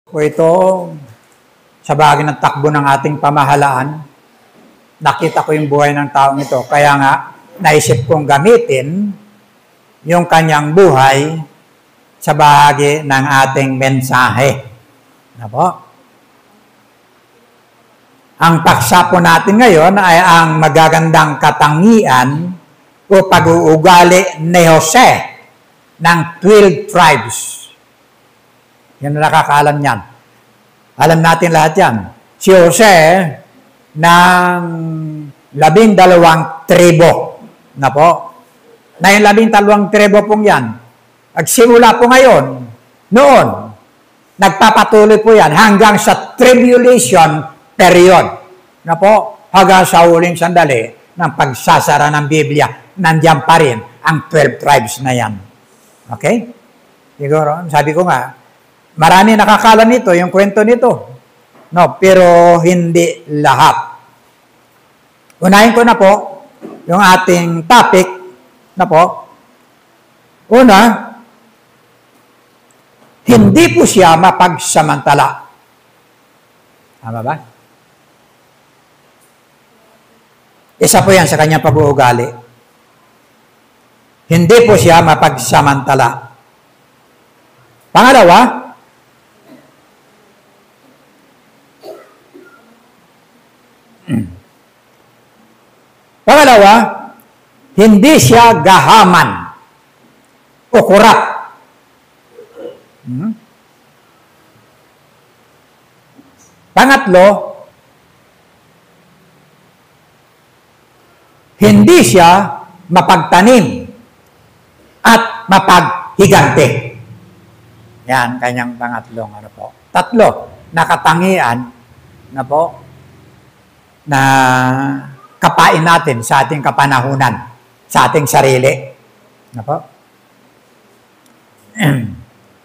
O ito, sa bahagi ng takbo ng ating pamahalaan, nakita ko yung buhay ng taong ito. Kaya nga, naisip kong gamitin yung kanyang buhay sa bahagi ng ating mensahe. Ano po? Ang paksa po natin ngayon ay ang magagandang katangian o pag-uugali ni Jose ng 12 tribes. Yan na nakakaalam yan. Alam natin lahat yan. Si Jose ng 12 tribo. Na po. Na yung 12 tribo pong yan. Nagsimula po ngayon, noon, nagpapatuloy po yan hanggang sa tribulation period. Na po, hanggang sa huling sandali ng pagsasara ng Biblia, nandiyan pa rin ang 12 tribes na yan. Okay? Siguro, sabi ko nga, marami nakakala nito, yung kwento nito. No, pero hindi lahat. Unahin ko na po, yung ating topic, na po, una, hindi po siya mapagsamantala. Tama ba? Isa po yan sa kanyang pag-uugali. Hindi po siya mapagsamantala. Pangalawa, hindi siya gahaman o kurap. Pangatlo, hindi siya mapagtanim at mapaghigante. Yan, kanyang pangatlong ano po. Tatlo, nakatangian na po na kapain natin sa ating kapanahunan, sa ating sarili. Na po?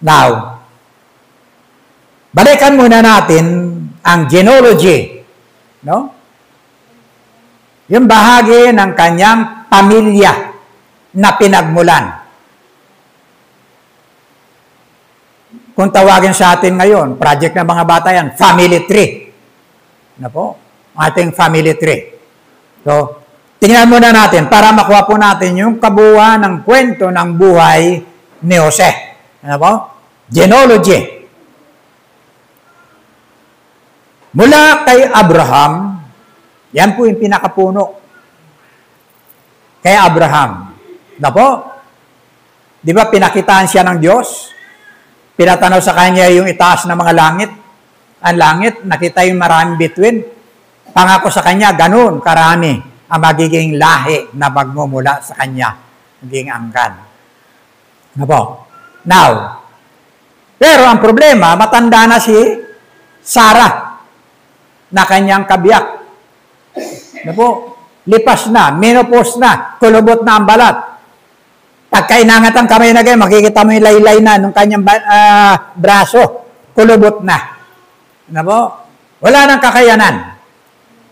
Now, balikan muna natin ang genealogy. No? Yung bahagi ng kanyang pamilya na pinagmulan. Kung tawagin sa atin ngayon, project ng mga bata yan, family tree. Na po? Ating family tree. So, tingnan muna natin para makuha po natin yung kabuuan ng kwento ng buhay ni Jose. Ano po? Genealogy. Mula kay Abraham, yan po yung pinakapuno. Kay Abraham. Ano po? Di ba pinakitaan siya ng Diyos? Pinatanaw sa kanya yung itaas na mga langit. Ang langit, nakita yung maraming bituin. Pangako sa kanya, ganun, karami ang magiging lahi na magmumula sa kanya. Magiging angkan. Ano po? Now, pero ang problema, matanda na si Sarah na kanyang kabiyak. Ano po? Lipas na, menopause na, kulubot na ang balat. Pagkainangat ang kamay na kayo, makikita mo yung laylay na ng kanyang braso. Kulubot na. Ano po? Wala nang kakayanan.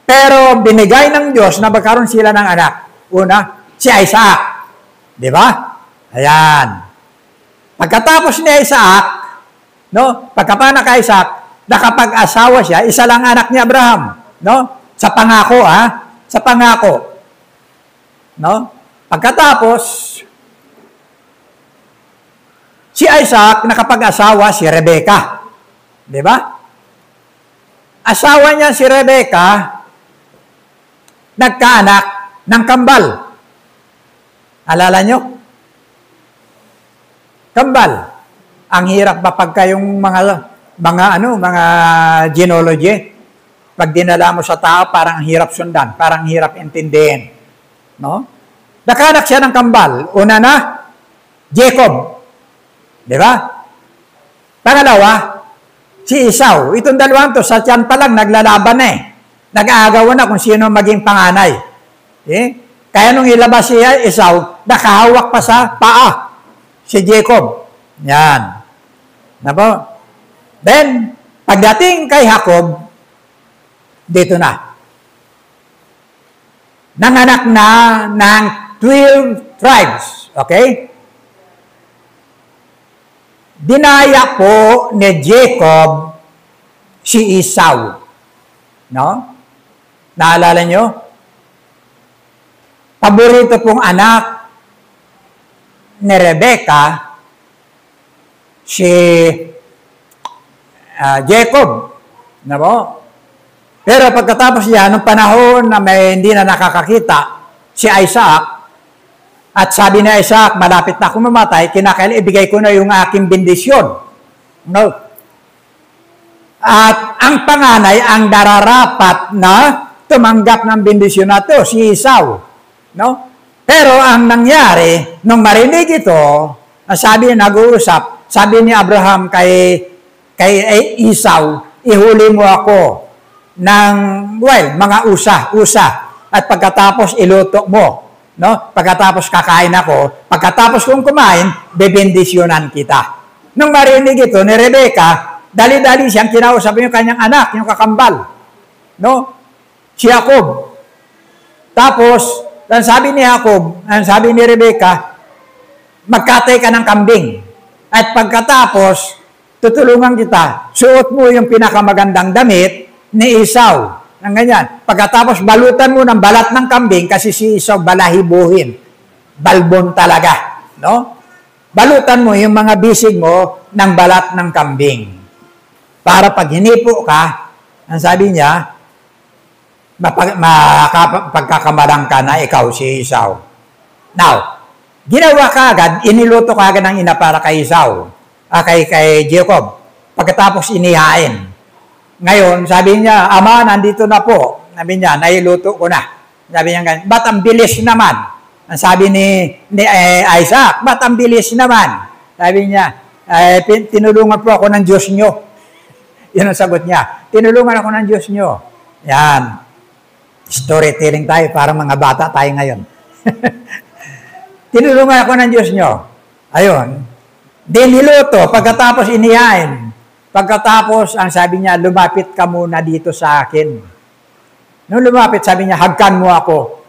Pero binigay ng Diyos na magkaroon sila ng anak. Una, si Isaac. Di ba? Ayan. Pagkatapos ni Isaac, no? Pagkapanak kay Isaac, nakapag-asawa siya, isa lang anak ni Abraham. No? Sa pangako, Sa pangako. No? Pagkatapos, si Isaac, nakapag-asawa si Rebecca. Di ba? Asawa niya si Rebecca, nagkaanak ng kambal. Alala nyo? Kambal. Ang hirap ba pagka yung mga genealogy? Pag dinala mo sa tao, parang hirap sundan, parang hirap intindihin. No? Nagkaanak siya ng kambal. Una na, Jacob. Di ba? Pangalawa, si Esau. Itong dalawang to, sa tiyan pa lang, naglalaban na Nag-aagawan na kung sino maging panganay. Kaya nung ilabas siya, Esau, nakahawak pa sa paa. Si Jacob. Yan. Na po? Then, pagdating kay Jacob, dito na. Nanganak na ng 12 tribes. Okay? Dinaya po ni Jacob si Esau. No? Naalala nyo? Paborito pong anak ni Rebecca, si Jacob. No po? Pero pagkatapos niya, nung panahon na may hindi na nakakakita, si Isaac, at sabi ni Isaac, malapit na akong mamatay, kinakailangan ibigay ko na yung aking bendisyon. No? At ang panganay, ang dararapat na tumanggap ng bendisyon na to, si Esau. No? Pero ang nangyari, nung marinig ito, sabi nag-uusap, sabi ni Abraham kay Esau, ihuli mo ako ng, mga usa. At pagkatapos iluto mo. No? Pagkatapos kakain ako, pagkatapos kong kumain, bebendisyonan kita. Nung marinig ito ni Rebecca, dali-dali siyang kinausap yung kanyang anak, yung kakambal. No? Si Jacob. Tapos, ang sabi ni Jacob, ang sabi ni Rebecca, magkatay ka ng kambing. At pagkatapos, tutulungan kita, suot mo yung pinakamagandang damit ni Esau. Ang ganyan. Pagkatapos, balutan mo ng balat ng kambing kasi si Esau balahibuhin. Balbon talaga. No? Balutan mo yung mga bisig mo ng balat ng kambing. Para pag hinipo ka, ang sabi niya, pagkakamalang ka na ikaw si Esau. Now, ginawa ka agad, iniluto ka agad ng ina para kay Esau, kay Jacob. Pagkatapos inihain. Ngayon, sabi niya, Ama, nandito na po. Sabi niya, nailuto ko na. Sabi niya, ba't ang bilis naman? Ang sabi ni Isaac, ba't ang bilis naman? Sabi niya, tinulungan po ako ng Diyos nyo. Yun ang sagot niya. Tinulungan ako ng Diyos nyo. Yan. Storytelling tayo, para mga bata tayo ngayon. Tinulungan ako ng Diyos nyo. Ayun. Diniluto, pagkatapos inihain. Pagkatapos, ang sabi niya, lumapit ka muna dito sa akin. Nung lumapit, sabi niya, hagkan mo ako.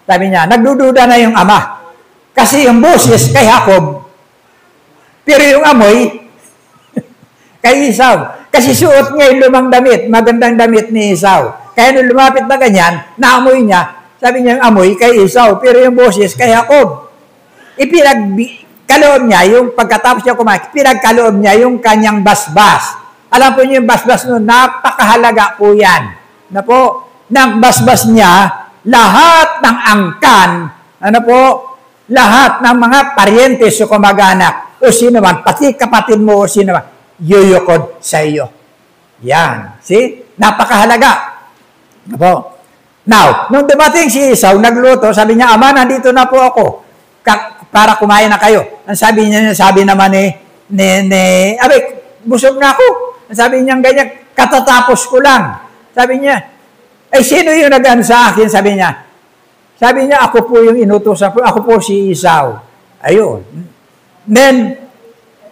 Sabi niya, nagdududa na yung ama. Kasi yung boses kay Jacob, pero yung amoy, kay Esau. Kasi suot niya yung lumang damit, magandang damit ni Esau. Kaya nung lumapit na ganyan, naamoy niya, sabi niya yung amoy kay Esau, pero yung boses kay Jacob. Kaloob niya, yung pagkatapos niya kumain, pinagkaloob niya yung kanyang basbas. Alam po niyo yung basbas nun, napakahalaga po yan. Na po, ng basbas niya, lahat ng angkan, lahat ng mga paryentes o kamag-anak, o sino man, pati kapatid mo o sino man, yuyukod sa iyo. Yan. See? Napakahalaga. Na po. Now, nung dumating si Esau, nagluto, sabi niya, Ama, nandito na po ako. Para kumain na kayo. Ang sabi niya, sabi naman abay, busog na ako. Ang sabi niya, ganyan, katatapos ko lang. Sabi niya, sino yung nag-ano sa akin? Sabi niya, ako po yung inutusan po, ako po si Esau. Ayun. Then,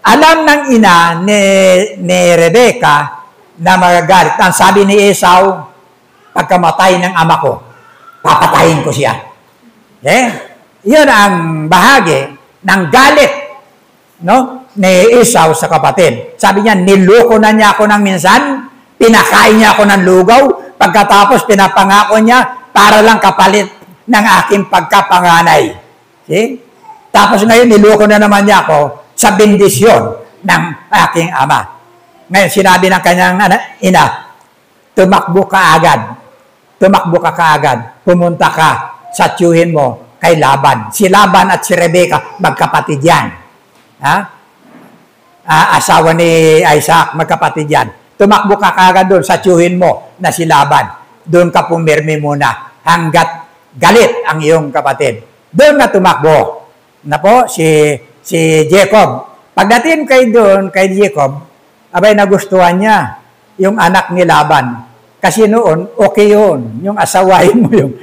alam ng ina ni Rebecca na magagalit. Ang sabi ni Esau, pagkamatay ng ama ko, papatayin ko siya. Okay? Yun ang bahagi ng galit, no, ni Esau sa kapatid. Sabi niya, niloko na niya ako ng minsan, pinakain niya ako ng lugaw, pagkatapos pinapangako niya para lang kapalit ng aking pagkapanganay. See? Tapos ngayon, niloko na naman niya ako sa bendisyon ng aking ama. Ngayon, sinabi ng kanyang ina, tumakbo ka agad. Tumakbo ka kaagad. Pumunta ka sa tiyuhin mo kay Laban. Si Laban at si Rebecca, magkapatid yan. Asawa ni Isaac, magkapatid yan. Tumakbo ka kagad doon sa tiyuhin mo na si Laban. Doon ka pumirmi muna hanggat galit ang iyong kapatid. Doon na tumakbo. Na po, si Jacob. Pagdating kay Jacob, abay nagustuhan niya yung anak ni Laban. Kasi noon, okay yun. Yung asawain mo yung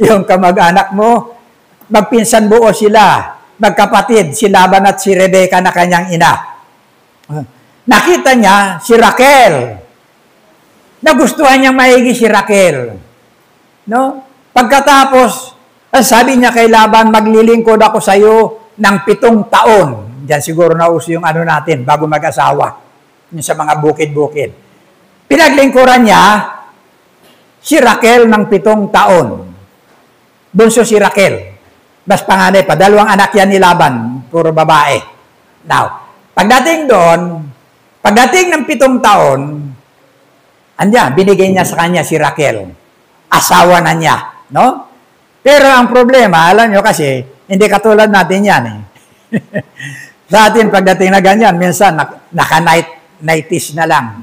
yung kamag-anak mo, magpinsan buo sila, magkapatid, si Laban at si Rebecca na kanyang ina. Nakita niya si Raquel. Nagustuhan niyang maigi si Raquel. No? Pagkatapos, sabi niya kay Laban, maglilingkod ako sa iyo ng 7 taon. Diyan siguro nauso yung natin, bago mag-asawa. Yung sa mga bukid-bukid. Pinaglingkuran niya si Raquel ng 7 taon. Bunso si Raquel. Mas panganay pa. 2 anak yan ni Laban. Puro babae. Now, pagdating ng 7 taon, binigay niya sa kanya si Raquel. Asawa na niya. No? Pero ang problema, alam nyo kasi, hindi katulad natin yan eh. Sa atin, pagdating na ganyan, minsan naka-nighties na lang.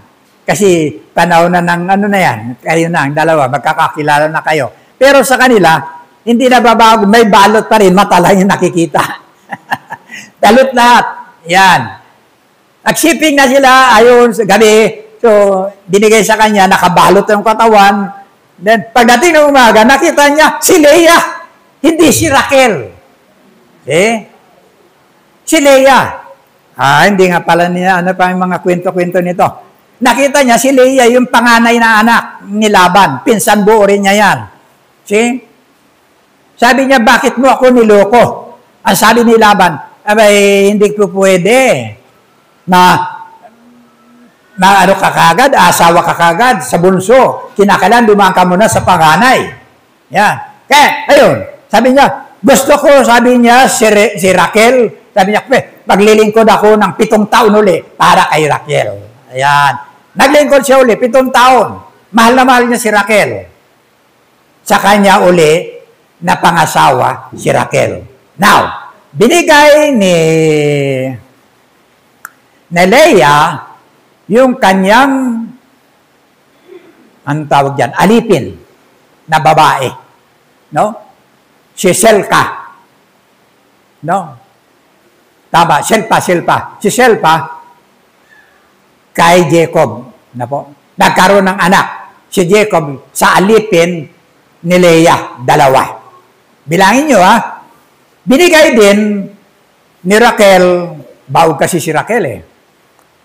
Kasi panahon na ng kayo na, ang dalawa, magkakakilala na kayo. Pero sa kanila, hindi na babago, may balot pa rin, mata lang yung nakikita. Balot lahat. Yan. Nag-shipping na sila, ayon sa gabi, so binigay sa kanya, nakabalot yung katawan. Then, pagdating ng umaga, nakita niya, si Leah, hindi si Raquel. Si Leah. Hindi nga pala niya, ano pa yung mga kwento-kwento nito. Nakita niya si Leah, yung panganay na anak ni Laban. Pinsan buo rin niya yan. See? Sabi niya, bakit mo ako niloko? Ang sabi ni Laban, hindi ko pwede na ano ka kagad, asawa ka kagad sa bunso. Kinakailan, dumaan ka muna sa panganay. Yan. Kaya, ayun, sabi niya, gusto ko, sabi niya, si Raquel, sabi niya, maglilingkod ako ng 7 taon uli para kay Raquel. Ayan. Naglingkod siya uli, 7 taon. Mahal na mahal niya si Raquel. Sa kanya uli, na pangasawa si Raquel. Now, binigay ni Leah yung kanyang, anong tawag dyan, alipin na babae. No? Si Selka. No? Tama, Selpa. Si Selpa, kay Jacob. Nagkaroon ng anak. Si Jacob sa alipin ni Leah, 2. Bilangin nyo Binigay din ni Raquel, baog kasi si Raquel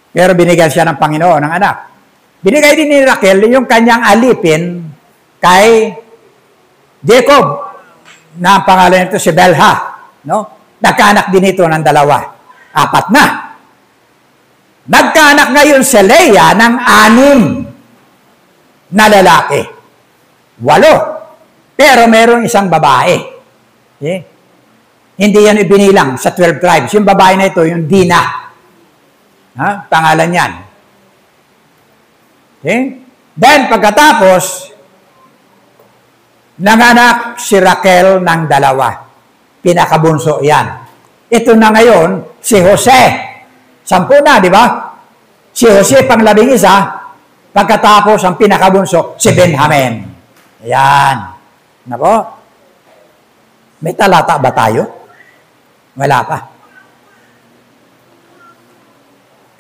Pero binigyan siya ng Panginoon ng anak. Binigay din ni Raquel yung kanyang alipin kay Jacob, na ang pangalan nito si Belha. No? Nagkaanak din ito ng 2. 4 na. Nagkaanak ngayon si Leah ng 6 na lalaki. 8. Pero merong isang babae. Hindi yan ibinilang sa 12 tribes. Yung babae na ito, yung Dina. Pangalan yan. Then, pagkatapos, nanganak si Raquel ng 2. Pinakabunso yan. Ito na ngayon, si Jose. 10 na, di ba? Si Jose pang 11, pagkatapos ang pinakabunso, si Benjamin. Ayan. Nako? May talata ba tayo? Wala pa.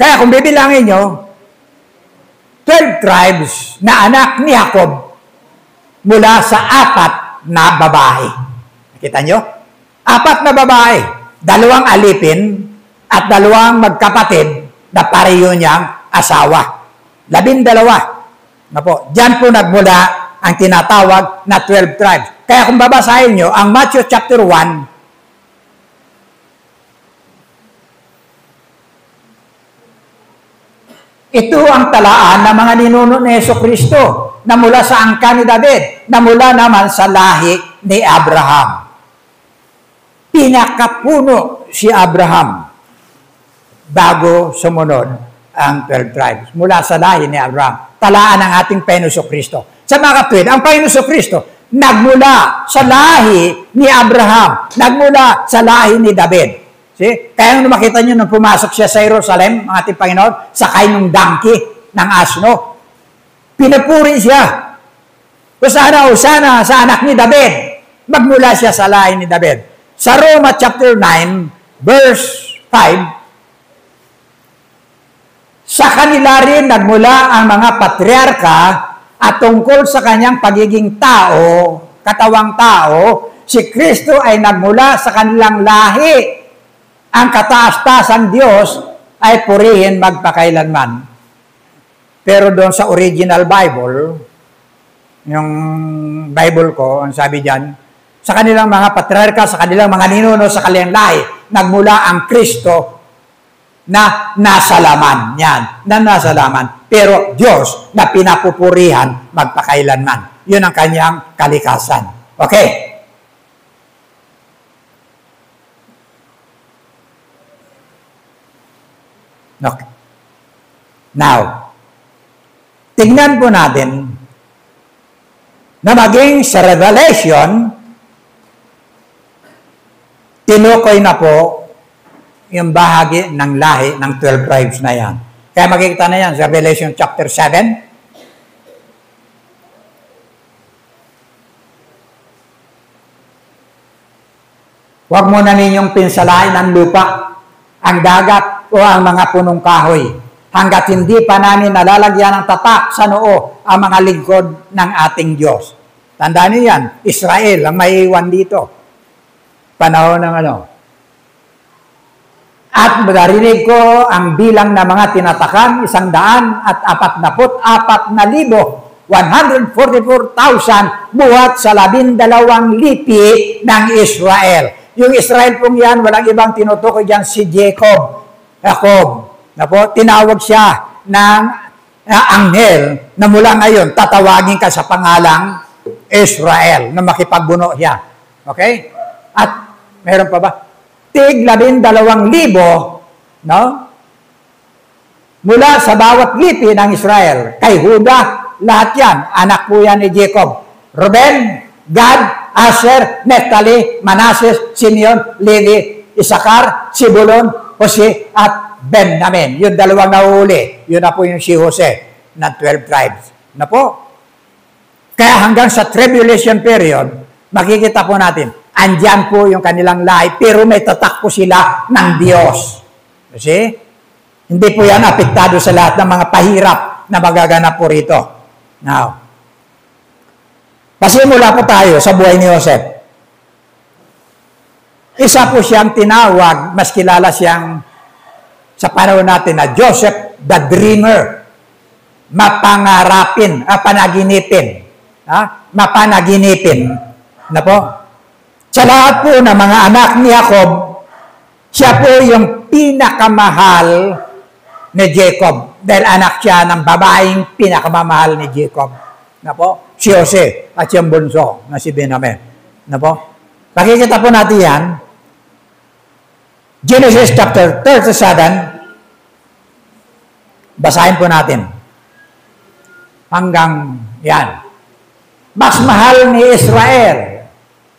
Kaya kung bibilangin nyo, 12 tribes na anak ni Jacob mula sa 4 na babae. Nakita nyo? 4 na babae. 2 alipin at 2 magkapatid na pareho niyang asawa. 12. Diyan po nagmula ang tinatawag na 12 tribes. Kaya kung babasahin nyo, ang Matthew chapter 1, ito ang talaan ng mga ninuno ni Jesucristo na mula sa angkan ni David, na mula naman sa lahi ni Abraham. Pinakapuno si Abraham bago sumunod ang 12 tribes. Mula sa lahi ni Abraham. Talaan ng ating Panginoon Jesucristo. Sa mga kapatid, ang Panginoon Jesucristo nagmula sa lahi ni Abraham, nagmula sa lahi ni David. See? Kaya nung makita nyo nung pumasok siya sa Jerusalem, ang ating Panginoon, sakay ng donkey, ng asno, pinapuri siya. Usana sa anak ni David. Magmula siya sa lahi ni David. Sa Roma chapter 9, verse 5, sa kanila rin nagmula ang mga patriarka at tungkol sa kanyang pagiging tao, katawang tao, si Kristo ay nagmula sa kanilang lahi. Ang kataas-tasang Diyos ay purihin magpakailanman. Pero doon sa original Bible, yung Bible ko, ang sabi diyan, sa kanilang mga patriarka, sa kanilang mga ninuno, sa kanilang lahi, nagmula ang Kristo na nasa laman. Yan, na nasa laman. Pero Diyos na pinapupurihan magpakailanman. Yun ang kanyang kalikasan. Okay. Okay. Now, tignan po natin na maging sa Revelation, tinukoy na po yung bahagi ng lahi ng 12 tribes na yan. Kaya makikita na yan sa Revelation chapter 7. Huwag mo na ninyong pinsalain ang lupa, ang dagat, o ang mga punong kahoy, hanggat hindi pa namin nalalagyan ng tatak sa noo ang mga lingkod ng ating Diyos. Tandaan niyo yan, Israel ang may iwan dito. Panahon ng ano. At narinig ko ang bilang ng mga tinatakan, 144,000 buhat sa 12 lipi ng Israel. Yung Israel pong yan, walang ibang tinutukoy dyan si Jacob. Na po, tinawag siya ng anghel na mula ngayon, tatawagin ka sa pangalang Israel na makipagbuno siya. Okay? At meron pa ba? Tig 12,000, no? Mula sa bawat lipi ng Israel. Kay Huda, lahat yan. Anak po yan ni Jacob. Ruben, Gad, Asher, Neftali, Manases, Simeon, Levi, Isakar, Sibulon, Jose, at Benjamin. Yung dalawang nahuli. Yun na po yung si Jose na 12 tribes. Na po. Kaya hanggang sa tribulation period, makikita po natin, andyan po yung kanilang lahi, pero may tatak po sila ng Diyos. See? Hindi po yan apektado sa lahat ng mga pahirap na magaganap po rito. Now, pasimula po tayo sa buhay ni Joseph. Isa po siyang tinawag, mas kilala siyang sa panahon natin na Joseph the Dreamer. Mapangarapin, panaginipin. Mapanaginipin. Na po? Sa lahat po ng mga anak ni Jacob, siya po yung pinakamahal ni Jacob. Dahil anak siya ng babaeng pinakamamahal ni Jacob. Na po? Si Jose at siyang bunso na si Benjamin. Na po? Pakikita po natin yan. Genesis chapter 37. Basahin po natin. Hanggang yan. Mas mahal ni Israel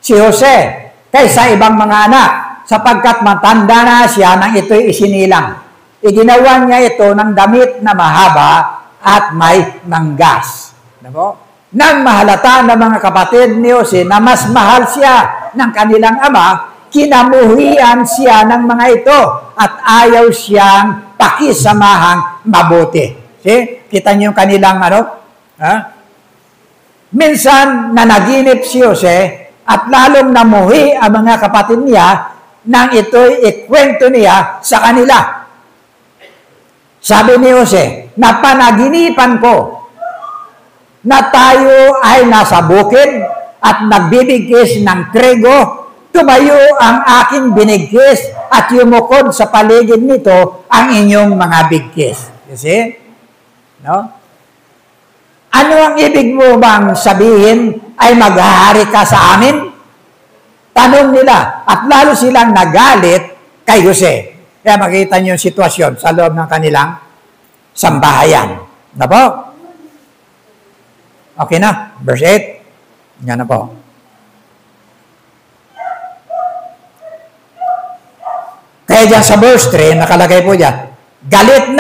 si Jose kaysa ibang mga anak sapagkat matanda na siya nang ito'y isinilang. Iginawa niya ito ng damit na mahaba at may manggas. Diba? Nang mahalata ng mga kapatid ni Jose na mas mahal siya ng kanilang ama, kinamuhian siya ng mga ito at ayaw siyang pakisamahang mabuti. See? Kita niyo yung kanilang Minsan nanaginip si Jose at lalong namuhi ang mga kapatid niya nang ito'y ikwento niya sa kanila. Sabi ni Jose, napanaginipan ko na tayo ay nasa bukid at nagbibigkis ng trigo. Tumayo ang aking binigkis at yumukod sa paligid nito ang inyong mga bigkis. You see? No? Ano ang ibig mo bang sabihin ay maghahari ka sa amin? Tanong nila. At lalo silang nagalit kay Jose. Kaya makita niyo yung sitwasyon sa loob ng kanilang sambahayan. Na po? Okay na? Verse 8. Yan na po. Kaya dyan sa verse 3, nakalagay po dyan, galit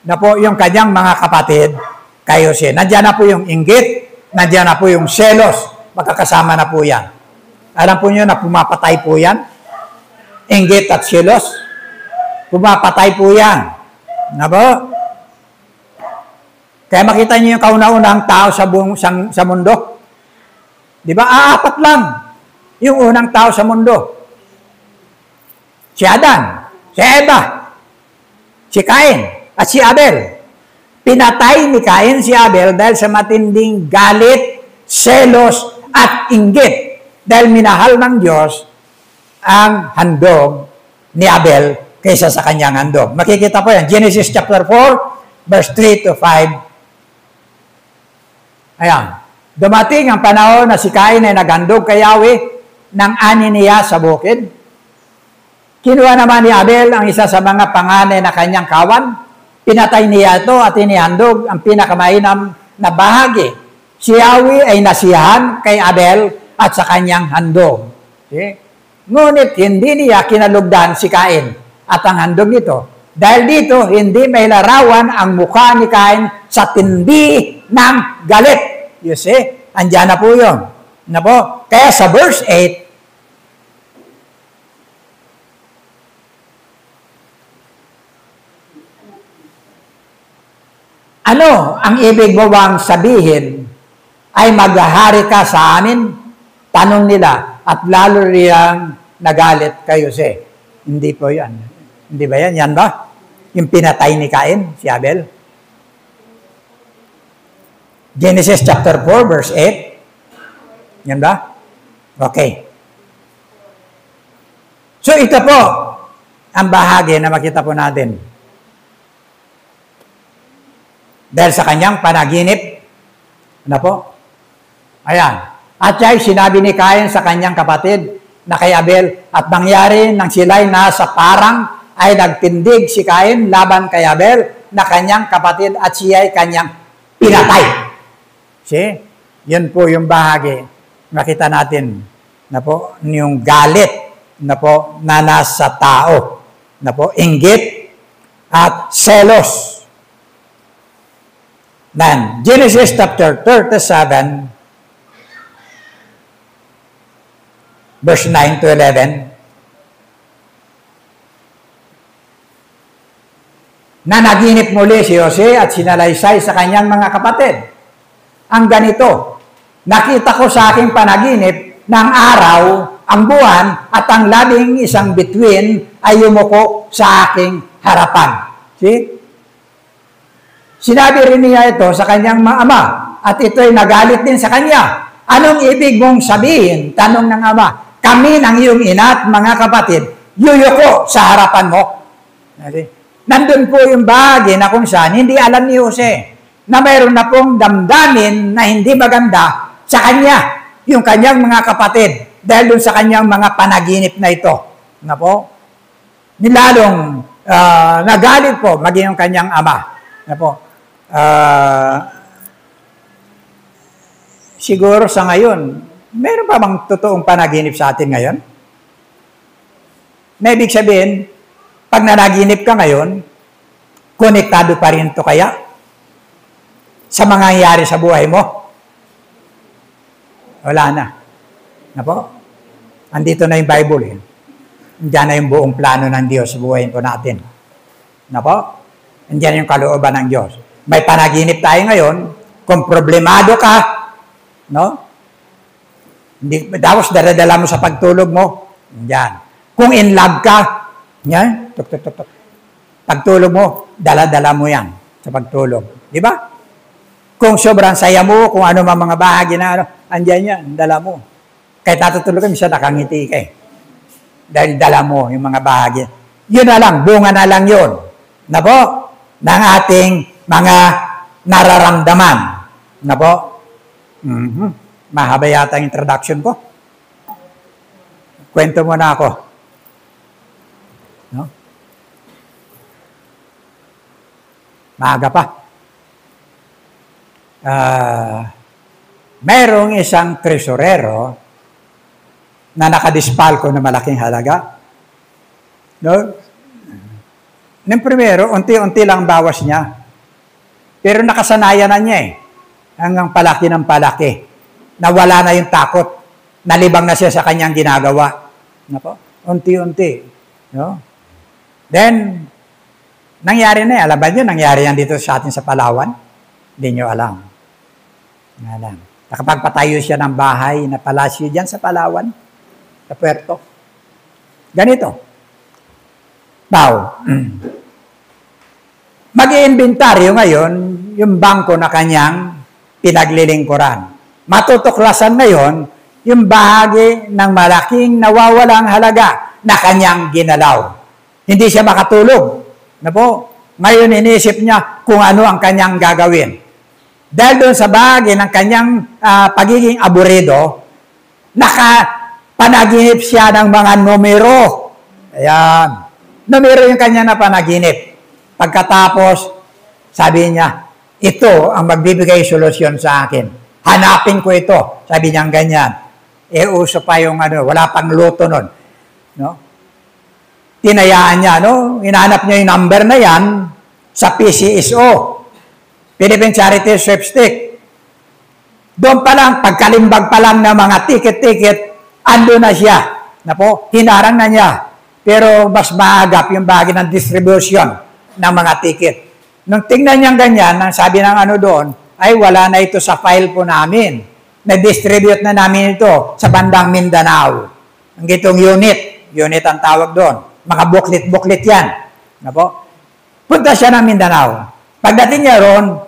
na po yung kanyang mga kapatid kay Jose. Nandiyan na po yung inggit, nandiyan na po yung selos, magkakasama na po yan. Alam po nyo na pumapatay po yan? Inggit at selos, pumapatay po yan. Na po? Kaya makita nyo yung kauna-unang tao sa mundo. Di ba? Apat lang yung unang tao sa mundo. Si Adan, si Eva, si Cain, at si Abel. Pinatay ni Cain si Abel dahil sa matinding galit, selos, at inggit. Dahil minahal ng Diyos ang handog ni Abel kaysa sa kanyang handog. Makikita po yan. Genesis chapter 4, verse 3 to 5. Ayan. Dumating ang panahon na si Cain ay naghandog kay Yahweh ng ani niya sa bukid. Kinuha naman ni Abel ang isa sa mga panganay na kanyang kawan. Pinatay niya ito at inihandog ang pinakamainam na bahagi. Si Yahweh ay nasiyahan kay Abel at sa kanyang handog. Okay? Ngunit hindi niya kinalugdan si Cain at ang handog nito. Dahil dito, hindi may larawan ang mukha ni Cain sa tindi ng galit. You see? Andiyan na po yun. Na po? Kaya sa verse 8, ano ang ibig mo bang sabihin ay maghahari ka sa amin? Tanong nila at lalo riyang nagalit kay Jose. Hindi po yan. Hindi ba yan? Yan ba? Yung pinatay ni Cain, si Abel. Genesis chapter 4, verse 8. Yan ba? Okay. So ito po ang bahagi na makita po natin. Dahil sa kanyang panaginip, ano po? Ayan. At siya'y sinabi ni Cain sa kanyang kapatid na kay Abel, at nangyari nang sila'y nasa parang ay nagtindig si Cain laban kay Abel na kanyang kapatid at siya'y kanyang pinatay. See? Yun po yung bahagi. Makita natin na po, yung galit na po na nasa tao. Na po, inggit at selos. Then, Genesis chapter 37, verse 9 to 11, na naginip muli si Jose at sinalaysay sa kanyang mga kapatid. Ang ganito, nakita ko sa aking panaginip ng araw, ang buwan, at ang 11 bituin ay yumuko sa aking harapan. See? Sinabi rin niya ito sa kanyang mga ama, at ito'y nagalit din sa kanya. Anong ibig mong sabihin? Tanong ng ama. Kami ng iyong ina at mga kapatid, yuyuko sa harapan mo. Nandun po yung bahagi na kung saan hindi alam ni Jose na mayroon na pong damdamin na hindi maganda sa kanya, yung kanyang mga kapatid, dahil dun sa kanyang mga panaginip na ito. Na po? Nilalong nagalit po maging yung kanyang ama. Na po? Siguro sa ngayon, meron pa bang totoong panaginip sa atin ngayon? Na ibig sabihin, pag nanaginip ka ngayon, konektado pa rin ito kaya sa mga nangyayari sa buhay mo? Wala na. Na po? Andito na yung Bible. Andiyan na yung buong plano ng Diyos sa buhay po natin. Na po? Andiyan yung kalooban ng Diyos. May panaginip tayo ngayon, kung problemado ka, no? Hindi, tapos daradala mo sa pagtulog mo, yan. Kung in love ka, yan, tuk. Pagtulog mo, dala-dala mo yan sa pagtulog. Di ba? Kung sobrang saya mo, kung ano mga bahagi na ano, andyan yan, dala mo. Kahit natutulog ka, minsan nakangiti ka eh. Dahil dala mo yung mga bahagi. Yun na lang, bunga na lang yun. Na po, ng ating mga nararamdaman. Na po? Mahaba yata ang introduction ko. Kwento mo na ako. No? Maaga pa. Mayroong isang tresurero na nakadispalko na malaking halaga. No? Nung primero, unti-unti lang bawas niya. Pero nakasanayan na niya eh. Hanggang palaki ng palaki. Nawala na yung takot. Nalibang na siya sa kanyang ginagawa. Nako, unti-unti. No? Then, nangyari na eh. Alam ba nyo, nangyari yan dito sa atin sa Palawan? Hindi nyo alam. Nakapagpatayo siya ng bahay na palasyo dyan sa Palawan, sa Puerto. Ganito. Now, mag-iinventaryo ngayon yung bangko na kanyang pinaglilingkuran. Matutuklasan ngayon yung bahagi ng malaking nawawalang halaga na kanyang ginalaw. Hindi siya makatulog. Na po, ngayon inisip niya kung ano ang kanyang gagawin. Dahil doon sa bagay ng kanyang pagiging aburido, nakapanaginip siya ng mga numero. Ayan. Numero yung kanya na panaginip. Pagkatapos, sabi niya, ito ang magbibigay solusyon sa akin. Hanapin ko ito. Sabi niya ganyan. Uso pa yung wala pang luto nun. No? Tinayaan niya, Hinahanap niya yung number na yan sa PCSO. Philippine Charity Sweepstake. Doon pa lang, pagkalimbag pa lang ng mga ticket, ando na siya. Hinarang na niya. Pero mas maagap yung bagay ng distribution ng mga ticket. Nung tingnan niya ganyan, ang sabi ng doon, ay wala na ito sa file po namin. Na-distribute na namin ito sa bandang Mindanao. Ang gitong unit ang tawag doon. Mga booklet yan. Punta siya ng Mindanao. Pagdating niya ron,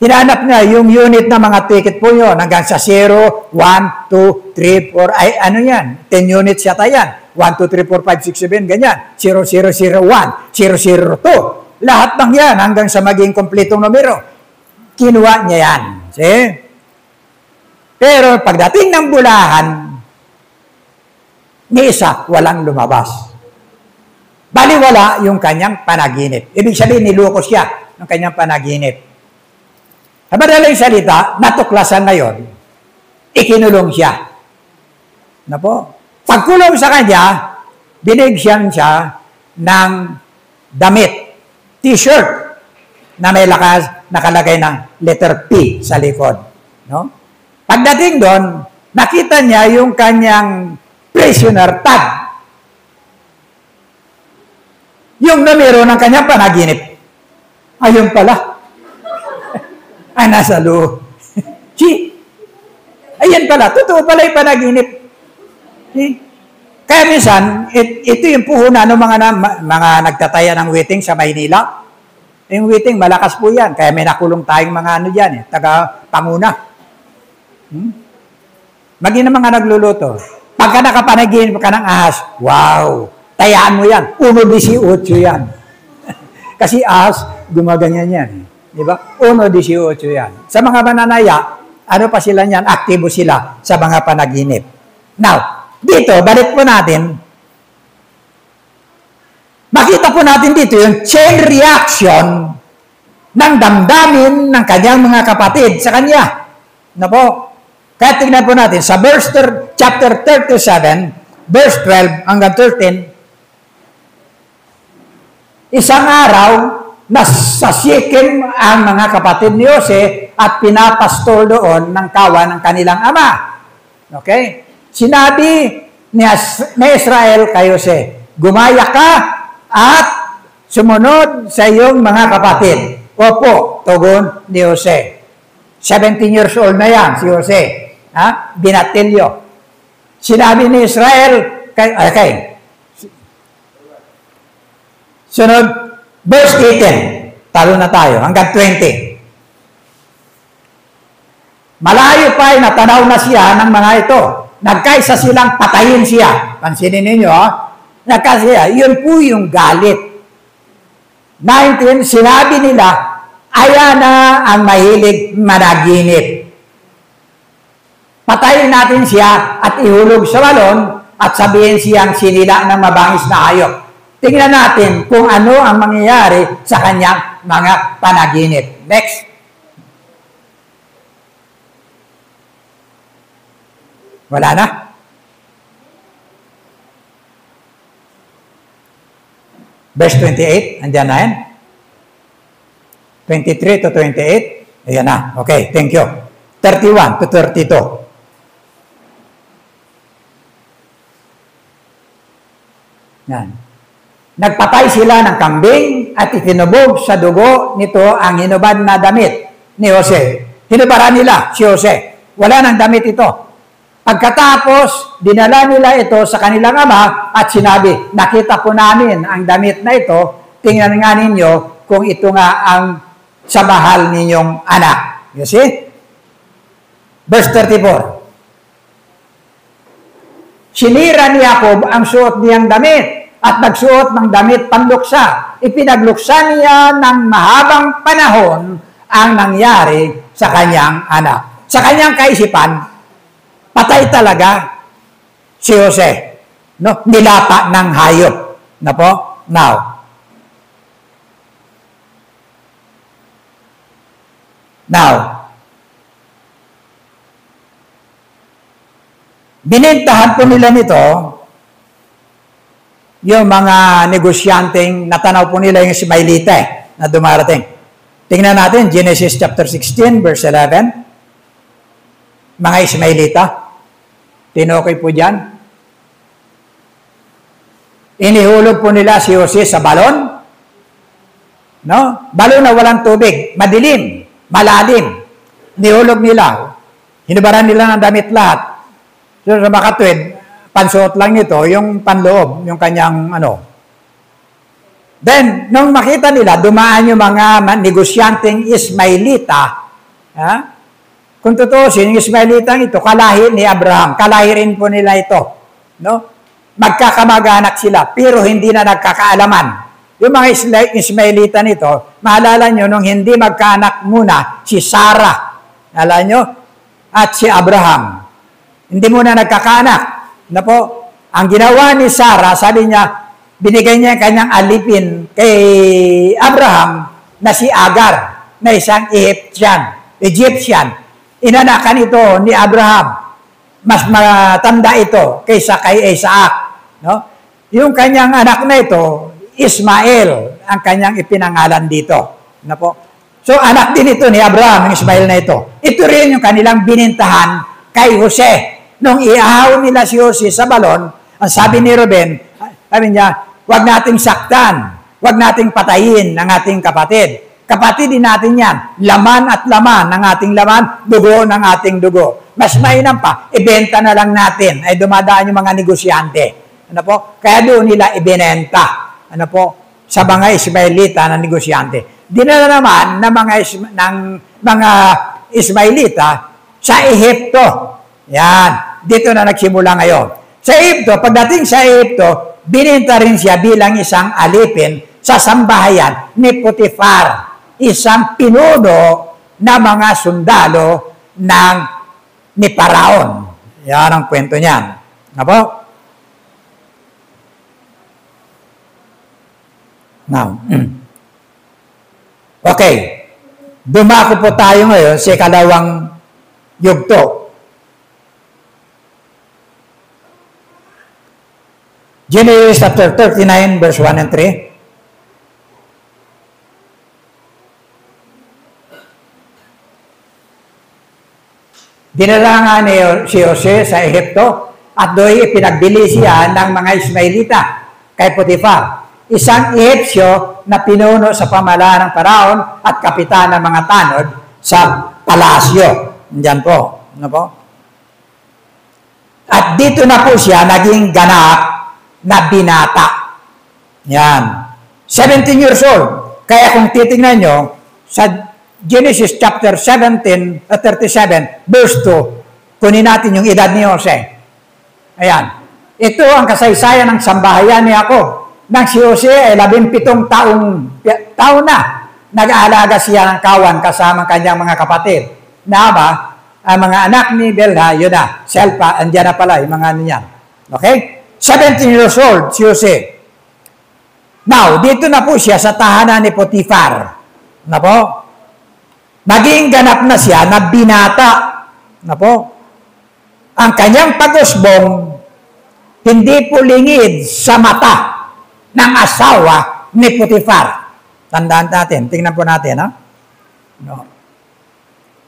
hinanap niya yung unit ng mga ticket po yun. Hanggang sa 0, 1, 2, 3, 4, ay yan? 10 units yata yan. 1, 2, 3, 4, 5, 6, 7, ganyan. 0, 0, 0, 1, 0, 0, 2. Lahat ng yan hanggang sa maging kompletong numero. Kinuha niya yan. See? Pero pagdating ng Bulacan, ni isa, walang lumabas. Baliwala yung kanyang panaginip. Ibig sabihin, nilukos siya ng kanyang panaginip. Sa madaling salita, natuklasan na yun, ikinulong siya. Pagkulong sa kanya, binigyan siya ng damit, t-shirt, na may nakalagay ng letter P sa likod. Pagdating doon, nakita niya yung kanyang prisoner tag. Yung numero ng kanyang panaginip. Ayun pala. Ay, nasa loob. Ayan pala. Totoo pala yung panaginip. Kaya minsan, ito yung puhunan ng mga nagtataya ng waiting sa Maynila. Yung waiting, malakas po yan. Kaya may nakulong tayong mga dyan, taga-panguna. Maging ng mga nagluluto. Pagka nakapanaginip ka ng ahas, wow! Tayaan mo yan. 1.18 yan. Kasi ahas, gumaganyan yan. Di ba? 1.18 yan. Sa mga mananaya, ano pa sila yan? Aktibo sila sa mga panaginip. Now, dito, balik po natin. Makita po natin dito yung chain reaction ng damdamin ng kanyang mga kapatid sa kanya. Kaya tingnan po natin, sa chapter 37, verse 12 hanggang 13, isang araw, nasa Shechem ang mga kapatid ni Jose at pinapastol doon ng kawan ng kanilang ama. Okay? Sinabi ni Israel kay Jose, gumaya ka at sumunod sa iyong mga kapatid. Opo, tugon ni Jose. 17 years old na yan, si Jose. Binatilyo. Sinabi ni Israel, okay. Sunod, verse 18. Talo na tayo, hanggang 20. Malayo pa ay natanaw na siya ng mga ito. Nagkaisa silang patayin siya. Pansinin ninyo, nagkaisa. Yun po yung galit. 19, sinabi nila, ayan na ang mahilig managinip. Patayin natin siya at ihulog sa balon at sabihin siyang sinila ng mabangis na hayop. Tingnan natin kung ano ang mangyayari sa kanyang mga panaginip. Next. Wala na? Verse 28, andyan na yan. 23 to 28. Ayan na. Okay, thank you. 31 to 32. Yan. Nagpatay sila ng kambing at itinubog sa dugo nito ang hinubad na damit ni Jose. Hinubaran nila si Jose. Wala nang damit ito. Pagkatapos, dinala nila ito sa kanilang ama at sinabi, nakita po namin ang damit na ito, tingnan nga ninyo kung ito nga ang sa mahal ninyong anak. You see? Verse 34. Sinira ni Jacob ang suot niyang damit at nagsuot ng damit panluksa. Ipinagluksa niya ng mahabang panahon ang nangyari sa kanyang anak. Sa kanyang kaisipan, patay talaga si Jose. No? Nilapa ng hayop. Na po? Now, binintahan po nila nito yung mga negosyanteng natanaw po nila yung Ismaelita na dumarating. Tingnan natin, Genesis chapter 16, verse 11. Mga Ismaelita, tinukoy po dyan. Inihulog po nila si Jose sa balon. No? Balon na walang tubig, madilim, malalim. Inihulog nila. Hinubaran nila ng damit lahat. So sa makatwid, pansuot lang nito, yung panloob, yung kanyang Then, nung makita nila, dumaan yung mga negosyanteng Ismaelita. Kung tutusin, yung Ismaelita ito, kalahi ni Abraham. Kalahi rin po nila ito. No? Magkakamag-anak sila, pero hindi na nagkakaalaman. Yung mga Ismaelita nito, maalala nyo, nung hindi magkaanak muna, si Sarah, alala nyo, at si Abraham. Hindi muna nagkakaanak. Na po, ang ginawa ni Sarah, sabi niya, binigay niya kanyang alipin kay Abraham na si Agar, na isang Egyptian. Inanakan ito ni Abraham. Mas matanda ito kaysa kay Isaac. No? Yung kanyang anak na ito, Ismael, ang kanyang ipinangalan dito. Na po. So, anak din ito ni Abraham, yung Ismael na ito. Ito rin yung kanilang binintahan kay Jose. Nung iahaw nila si Jose sa balon, ang sabi ni Ruben, sabi niya, huwag nating saktan, huwag nating patayin ang ating kapatid. Kapatid din natin yan, laman at laman ng ating laman, dugo ng ating dugo. Mas mainam pa, ibenta na lang natin. Ay dumadaan yung mga negosyante. Ano po? Kaya doon nila ibinenta. Ano po? Sa mga Ismaelita na negosyante. Dinala naman ng mga Ismaelita sa Ehipto. Yan. Dito na nagsimula ngayon. Sa Ehipto, pagdating sa Ehipto, bininta rin siya bilang isang alipin sa sambahayan ni Potifar, isang pinuno na mga sundalo ni Paraon. Yan ang kwento niyan. Ano po? Now, okay. Dumako po tayo ngayon sa ikalawang yugto. Genesis chapter 39, verse 1 and 3. Dinala nga ni si Jose sa Ehipto at doon ipinagbili siya ng mga Ismaelita kay Potifar, isang Ehipsyo na pinuno sa pamalaan ng Paraon at kapitan ng mga tanod sa palasyo. Diyan po. Ano po? At dito na po siya naging ganap na binata. Yan. 17 years old. Kaya kung titingnan nyo, sa Genesis chapter 37, verse 2, kunin natin yung edad ni Jose. Ayan. Ito ang kasaysayan ng sambahayan ni Jacob. Nang si Jose ay 17 taon na, nag-aalaga siya ng kawan kasama kanyang mga kapatid. Naaba, ang mga anak ni Bilha, yun na, Selpa, andyan na pala, yung mga niyan. Okay? 17 years old, si Jose. Now, dito na po siya sa tahanan ni Potifar. Na po? Naging ganap na siya na binata. Na po? Ang kanyang pag-usbong, hindi po lingid sa mata ng asawa ni Potifar. Tandaan natin, tingnan po natin, ha? No.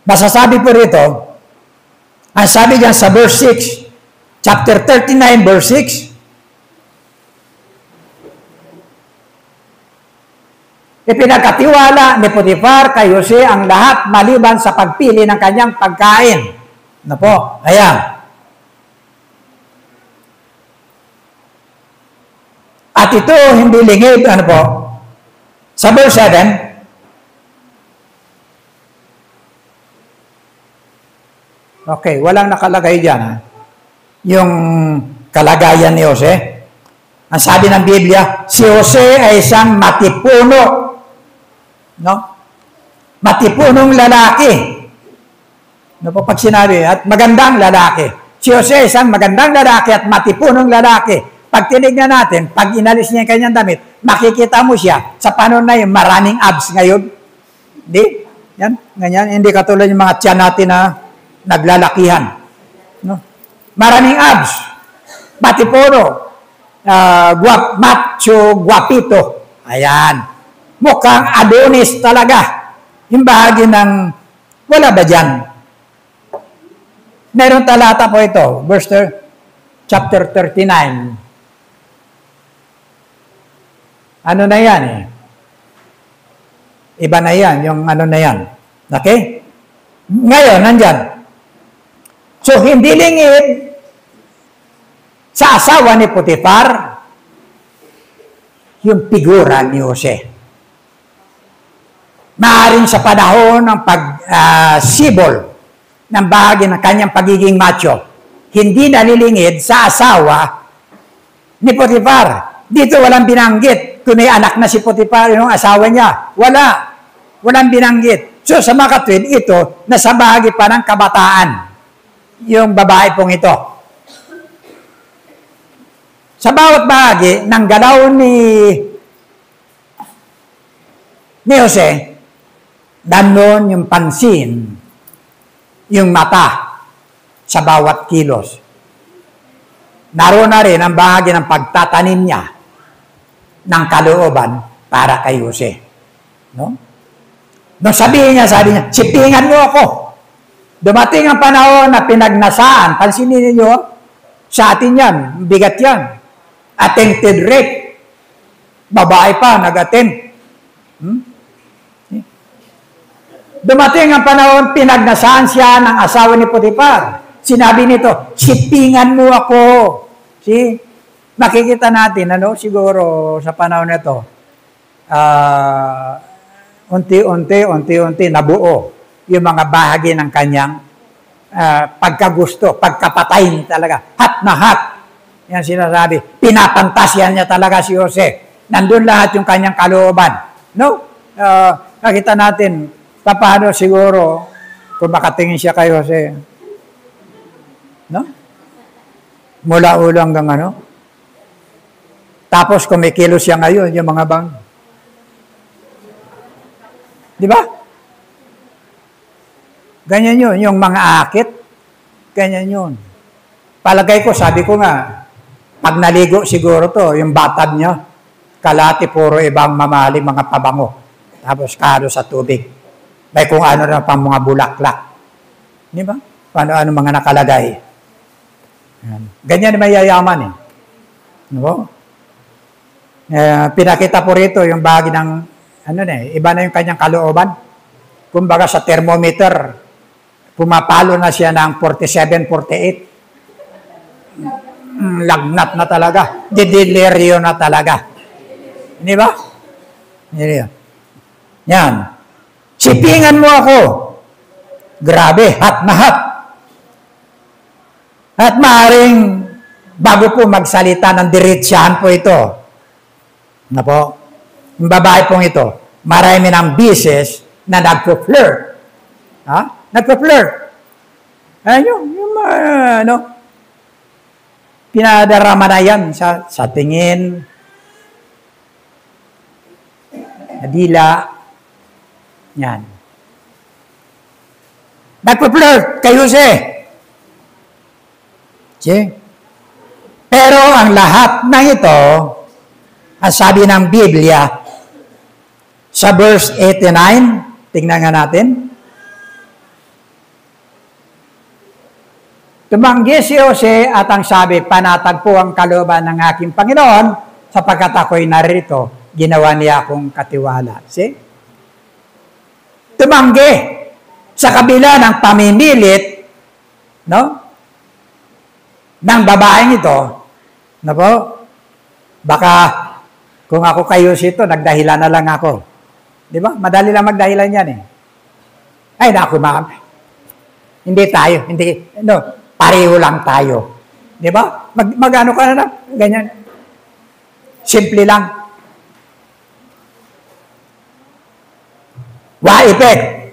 Masasabi po rito, ang sabi diyan sa verse 6, chapter 39, verse 6, ipinagkatiwala ni Potifar kay Jose ang lahat maliban sa pagpili ng kanyang pagkain. Ano po? Ayan. At ito hindi lingid, ano po? Sa verse 7, okay, walang nakalagay dyan, ha? Yung kalagayan ni Jose. Ang sabi ng Biblia, si Jose ay isang matipuno. No? Matipunong lalaki. No po pag sinabi, at magandang lalaki. Si Jose isang magandang lalaki at matipunong lalaki. Pag tinignan natin, pag inalis niya yung kanyang damit, makikita mo siya, sa panahon na yun, maraming abs ngayon. Hindi? Yan, ganyan. Hindi katulad yung mga tiyan natin na naglalakihan. No? Maraming abs. Matipuno. Macho, guapito. Ayan. Mukhang Adonis talaga. Yung bahagi ng, wala ba dyan? Meron talata po ito, chapter 39. Ano na yan eh? Iba na yan, yung ano na yan. Okay? Ngayon, nandyan. So, hindi lingid sa asawa ni Potifar yung figura ni Jose. Maaaring sa panahon ng pagsibol ng bahagi ng kanyang pagiging macho, hindi nalilingid sa asawa ni Potifar. Dito walang binanggit kung may anak na si Potifar, yung asawa niya. Walang binanggit. So sa mga katwid, ito, nasa bahagi pa ng kabataan, yung babae pong ito. Sa bawat bahagi ng galaw ni Jose, nandun yung pansin, yung mata sa bawat kilos. Naroon na rin ang bahagi ng pagtatanim niya ng kalooban para kay Jose. No? Nung sabi niya, sipingan mo ako. Dumating ang panahon na pinagnasaan. Pansinin niyo, sa atin yan, bigat yan. Attempted rape. Babae pa, nag-attempt. Dumating ang panahon, pinagnasaan siya ng asawa ni Potifar. Sinabi nito, sipingan mo ako. See? Makikita natin, siguro sa panahon na ito, unti-unti nabuo yung mga bahagi ng kanyang pagkagusto, pagkapatay talaga. Hat na hat. Yan sinasabi. Pinapantasyan niya talaga si Jose. Nandun lahat yung kanyang kalooban. No? Nakita natin, paano siguro kung makatingin siya kay Jose. No? Mula ulo hanggang ano. Tapos kung may kilos siya ngayon, yung mga bang. Di ba? Ganyan yun. Yung mga akit, ganyan yun. Palagay ko, sabi ko nga, pag naligo siguro to, yung batad niya, kalati puro ibang mamali, mga pabango. Tapos kalo sa tubig. May kung ano na pang mga bulaklak. Di ba? Paano mga nakalagay. Ganyan may yayaman eh. No? Pinakita po rito yung bahagi ng iba na yung kanyang kalooban. Kumbaga sa thermometer, pumapalo na siya ng 47, 48. Lagnat na talaga. Didelirio na talaga. Di ba? Yan. Sipingan mo ako. Grabe, hat na hat. At maaaring, bago po magsalita ng diretsyahan po ito, na po, yung babae pong ito, marami ng bises na nagpo-flirt. Ha? Nagpo-flirt. Yung pinadarama na yan sa tingin, nadila, yan. Nagpo-flirt kay Jose. See? Pero ang lahat ng ito, ang sabi ng Biblia, sa verse 89, tingnan nga natin. Tumanggi si Jose at ang sabi, panatag po ang kalooban ng aking Panginoon, sapagkat ako'y narito, ginawa niya akong katiwala. See? Tumanggi sa kabila ng pamimilit, no? Ng babaeng ito, na po, baka kung ako kayo sito, nagdahilan na lang ako. Di ba? Madali lang magdahilan yan eh. Ay, naku, hindi tayo, pareho lang tayo. Di ba? Mag-ano ka na lang, ganyan. Simple lang. Wa effect.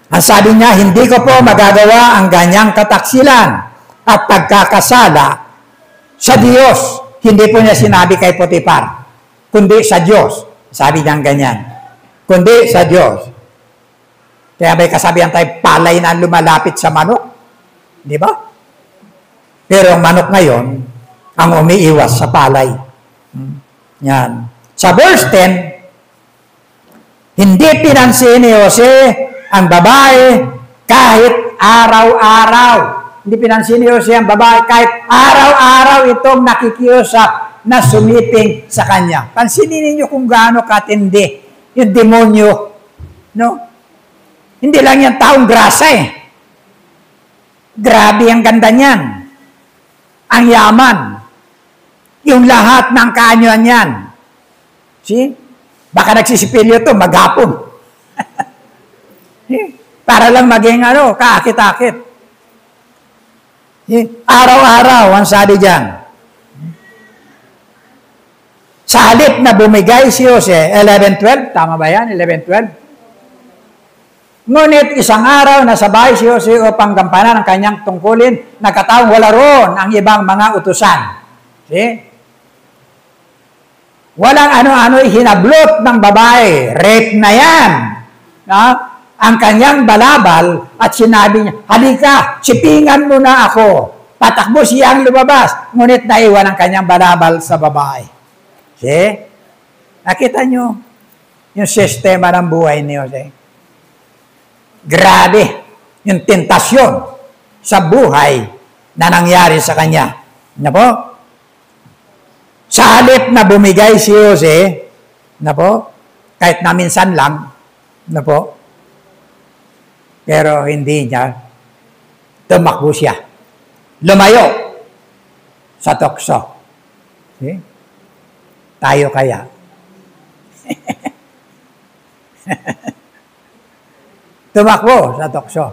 Ang sabi niya, hindi ko po magagawa ang ganyang kataksilan at pagkakasala sa Diyos. Hindi po niya sinabi kay Potiphar, kundi sa Diyos. Sabi niya ganyan. Kundi sa Diyos. Kaya may kasabihan tayo, palay na lumalapit sa manok. Di ba? Pero ang manok ngayon, ang umiiwas sa palay. Yan. Sa verse 10, hindi pinansin ni Jose ang babae kahit araw-araw. Hindi pinansin ni Jose ang babae kahit araw-araw itong nakikiusap na sumiping sa kanya. Pansinin ninyo kung gaano katindi yung demonyo. No? Hindi lang yan taong grasa eh. Grabe ang ganda niyan. Ang yaman. Yung lahat ng kaanyuan yan. See? Baka nagsisipilyo to maghapon. Para lang maging kaakit-akit. Araw-araw ang sabi dyan. Sa halip na bumigay si Jose, 11-12, tama ba yan? 11-12? Ngunit isang araw nasabay si Jose upang gampanan ang kanyang tungkulin, nagkataong wala roon ang ibang mga utusan. See? Walang ano-ano hinablot ng babae. Rape na yan. Ang kanyang balabal at sinabi niya, halika, sipingan mo na ako. Patakbo siyang lumabas. Ngunit naiwan ang kanyang balabal sa babae. See? Nakita nyo yung sistema ng buhay ni Jose. Grabe yung tentasyon sa buhay na nangyari sa kanya. Na po? Sa halip na bumigay si Jose, na po, kahit na minsan lang, na po, pero hindi niya, tumakbo siya. Lumayo sa tukso. See? Tayo kaya. Tumakbo sa tukso.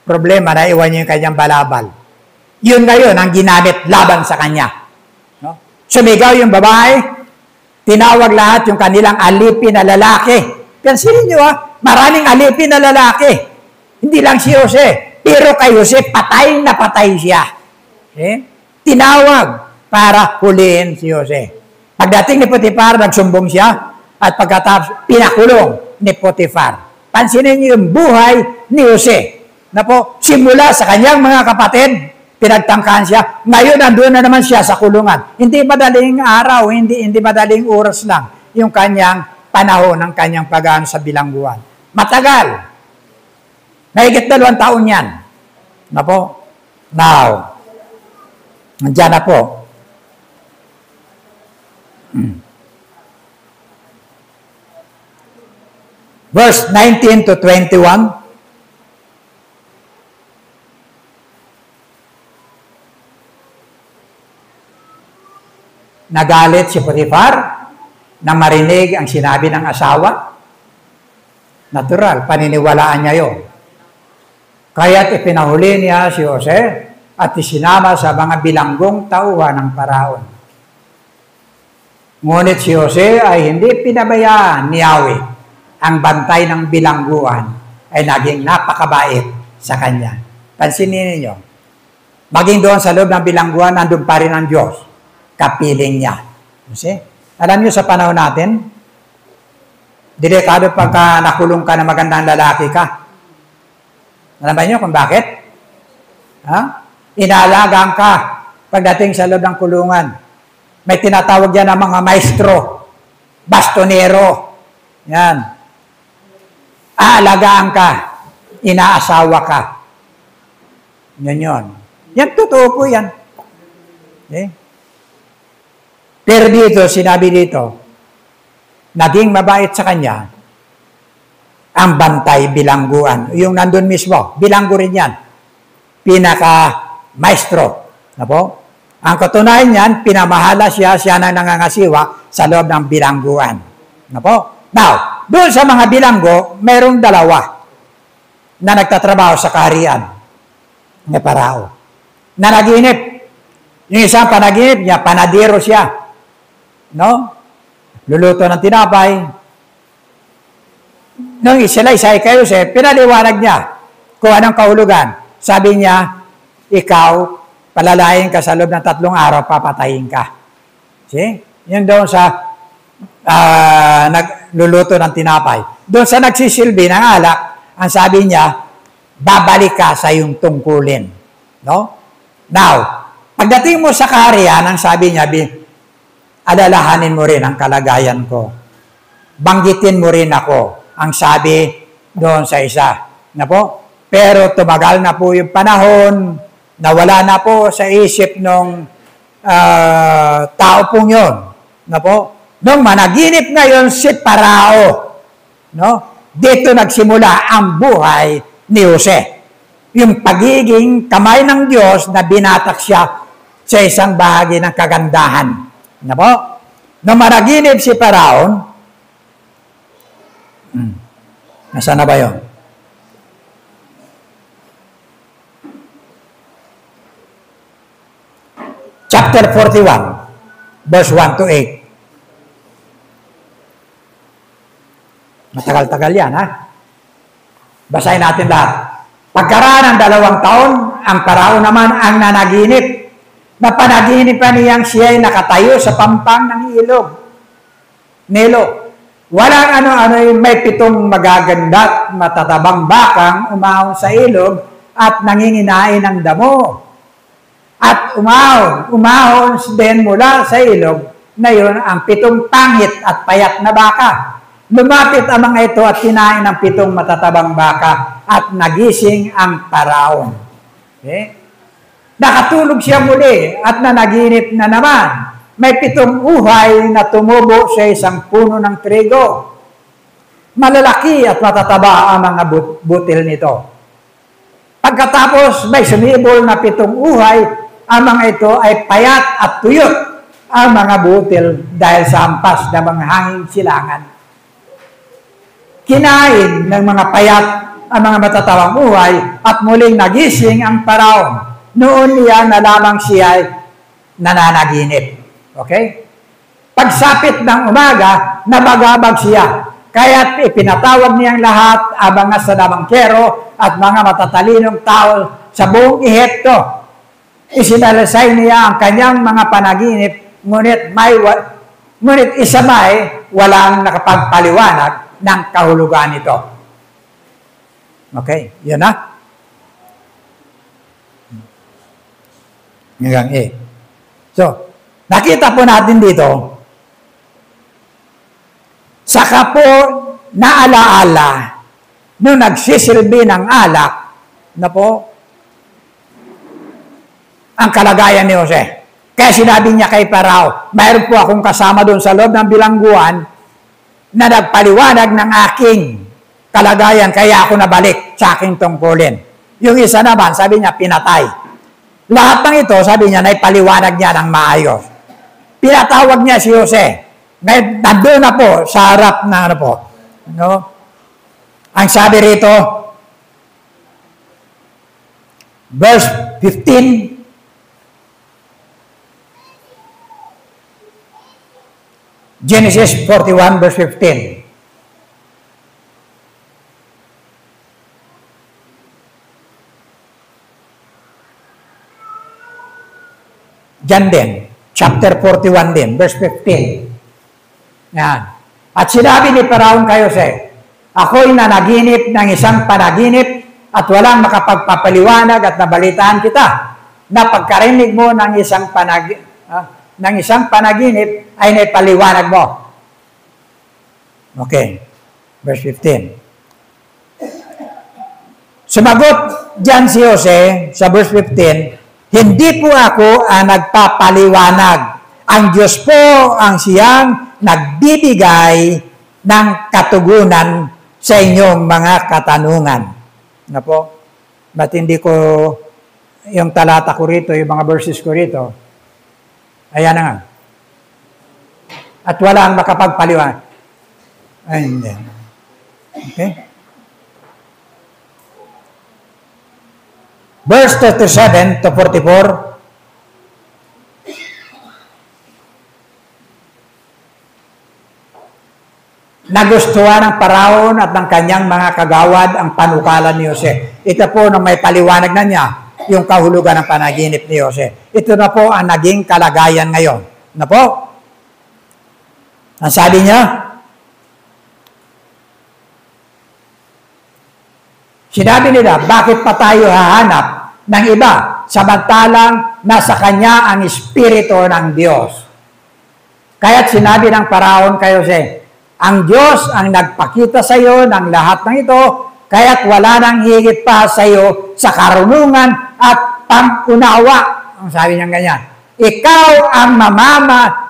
Problema, naiwan niya yung kanyang balabal. Yun ngayon ang ginamit laban sa kanya. Sumigaw yung babae, tinawag lahat yung kanilang alipin na lalaki. Pansinin nyo maraming alipin na lalaki. Hindi lang si Jose, pero kay Jose, patay na patay siya. Tinawag para huliin si Jose. Pagdating ni Potiphar, nagsumbong siya, at pagkatapos, pinakulong ni Potiphar. Pansinin nyo yung buhay ni Jose. Na po, simula sa kanyang mga kapatid, pinagtangkahan siya. Ngayon, nandun na naman siya sa kulungan. Hindi madaling araw, hindi madaling oras lang yung kanyang panahon ng kanyang pag-aano sa bilangguan. Matagal. Mahigit 2 taon yan. Na po? Now, nandiyan na po. Verse 19 to 21. Nagalit si Potiphar na marinig ang sinabi ng asawa. Natural, paniniwalaan niya yun. Kaya't ipinahuli niya si Jose at isinama sa mga bilanggong tauhan ng Paraon. Ngunit si Jose ay hindi pinabayaan ni Yahweh. Ang bantay ng bilangguan ay naging napakabait sa kanya. Pansinin niyo, maging doon sa loob ng bilangguan, nandun pa rin ang Diyos. Kapiling niya. See? Alam niyo sa panahon natin, delikado pagka nakulong ka na magandang lalaki ka. Alam ba niyo kung bakit? Inaalagaan ka pagdating sa loob ng kulungan. May tinatawag yan ng mga maestro, bastonero. Yan. Aalagaan ka. Inaasawa ka. Yan. Yan, totoo po yan. Okay? Pero dito, sinabi dito, naging mabait sa kanya ang bantay bilangguan. Yung nandun mismo, bilanggo rin yan. Pinaka-maestro. Na po? Ang katunayan yan, pinamahala siya na nangangasiwa sa loob ng bilangguan. Na po? Now, doon sa mga bilanggo, mayroong 2 na nagtatrabaho sa kaharian ni Parao. Na naginip Yung isang panaginip niya, panadero siya. No? Luluto ng tinapay. Nung sila Isay kay Jose, pinaliwanag niya kung anong kahulugan. Sabi niya, ikaw, palalayin ka sa loob ng 3 araw, papatayin ka. See? Yun doon sa nagluluto ng tinapay. Doon sa nagsisilbi ng alak, ang sabi niya, babalik ka sa iyong tungkulin. No? Now, pagdating mo sa kaharian, ang sabi niya, alalahanin mo rin ang kalagayan ko. Banggitin mo rin ako, ang sabi doon sa isa. Na po? Pero tumagal na po yung panahon, nawala na po sa isip ng tao pong yun. Na po? Nung managinip ngayon si Parao, no? Dito nagsimula ang buhay ni Jose. Yung pagiging kamay ng Diyos na binatak siya sa isang bahagi ng kagandahan. Na po? Nung managinip si Parao, nasaan na ba yun? Chapter 41, verse 1 to 8. Matagal-tagal yan, ha? Basahin natin lahat. Pagkaraan ng 2 taon, ang Parao naman ang nanaginip. Na panaginipan niyang siya'y nakatayo sa pampang ng ilog. Nilo. Walang ano-ano, may 7 magaganda at matatabang bakang umahon sa ilog at nanginginain ng damo. At umahon din mula sa ilog na yun ang 7 pangit at payat na baka. Lumapit ang mga ito at kinain ng 7 matatabang baka at nagising ang Parao. Okay? Nakatulog siya muli at nanaginip na naman. May 7 uhay na tumubo sa isang puno ng trigo. Malalaki at matataba ang mga butil nito. Pagkatapos may sumibol na 7 uhay, ang mga ito ay payat at tuyot ang mga butil dahil sa hampas ng mga hanging silangan. Kinain ng mga payat ang mga matatabang uhay at muling nagising ang Parao. Noon niya na lamang siya ay nananaginip. Okay? Pagsapit ng umaga, nabagabag siya. Kaya't ipinatawag niyang lahat ang mga sadamangkero at mga matatalinong tao sa buong Ehipto. Isinalisay niya ang kanyang mga panaginip, ngunit isa may walang nakapagpaliwanag ng kahulugan nito. Okay, yun na. Hanggang A. So, nakita po natin dito, saka po naalaala nung nagsisilbi ng alak na po ang kalagayan ni Jose. Kaya sinabi niya kay Parao, mayroon po akong kasama doon sa loob ng bilangguan na nagpaliwanag ng aking kalagayan, kaya ako nabalik sa aking tungkulin. Yung isa naman, sabi niya, pinatay. Lahat ng ito, sabi niya, naipaliwanag niya ng maayos. Pinatawag niya si Jose. Nandun na po sa harap na ano po. No? Ang sabi rito, verse 15, Genesis 41, verse 15. Diyan din, chapter 41 din, verse 15. Yan. At sinabi ni Parao kay Jose, ako'y nanaginip ng isang panaginip at walang makapagpapaliwanag at nabalitaan kita na pagkarinig mo ng isang panaginip ay naipaliwanag mo. Okay. Verse 15. Sumagot diyan si Jose sa verse 15, hindi po ako ang nagpapaliwanag. Ang Diyos po ang siyang nagbibigay ng katugunan sa inyong mga katanungan. Na po? Ba't hindi ko yung talata ko rito, yung mga verses ko rito? Ayan na nga. At walang makapagpaliwanag. Ay, hindi. Okay? Verse 37 to 44. nagustuhan ng Paraon at ng kanyang mga kagawad ang panukalan ni Jose. Ito po nung may paliwanag na niya, yung kahulugan ng panaginip ni Jose. Ito na po ang naging kalagayan ngayon. Na po? Ang sabi niya, sinabi nila, bakit pa tayo hahanap ng iba samantalang nasa kanya ang Espiritu ng Diyos? Kaya't sinabi ng Paraon kay Jose, ang Diyos ang nagpakita sa iyo ng lahat ng ito, kaya't wala nang higit pa sa iyo sa karunungan at pang-unawa. Ang sabi niya ganyan, ikaw ang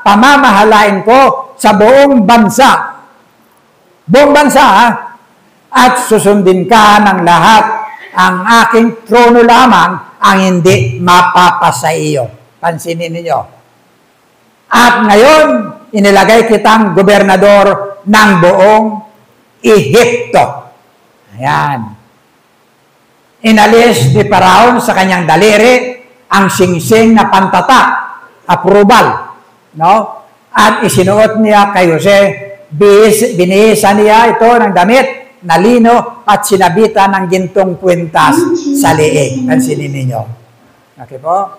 pamamahalain ko sa buong bansa. Buong bansa, ha? At susundin ka ng lahat. Ang aking trono lamang ang hindi mapapasa iyo. Pansinin ninyo. At ngayon, inilagay kitang gobernador ng buong Ehipto. Ayan. Inalis ni Paraon sa kanyang daliri ang singsing na pantatak, approval. No? At isinuot niya kay Jose, binihisan niya ito ng damit na lino at sinabitan ng gintong kwintas sa liig. Pansinin ninyo. Okay po?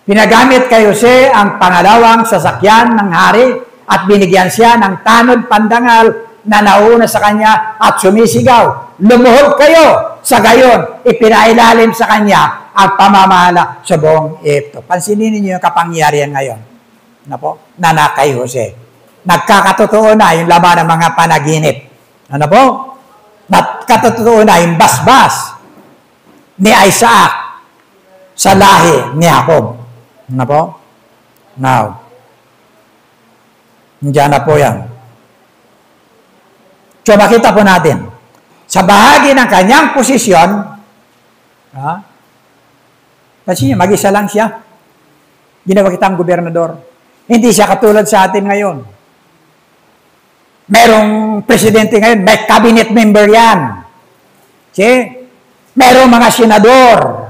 Pinagamit kay Jose ang pangalawang sasakyan ng hari at binigyan siya ng tanod pandangal na nauna sa kanya at sumisigaw, lumuhod kayo! Sa gayon, ipinailalim sa kanya ang pamamahala sa buong Ehipto. Pansinin niyo yung kapangyarihan ngayon. Na po? Na kay Jose. Nagkakatotoo na yung laman ng mga panaginip. Ano po? Nagkakatotoo na yung basbas ni Isaac sa lahi ni Jacob. Ano po? Now, nandiyan na po yan. So, makita po natin, sa bahagi ng kanyang posisyon, kasi mag-isa lang siya. Ginawa kitang gobernador. Hindi siya katulad sa atin ngayon. Merong presidente ngayon, may cabinet member yan. See? Merong mga senador.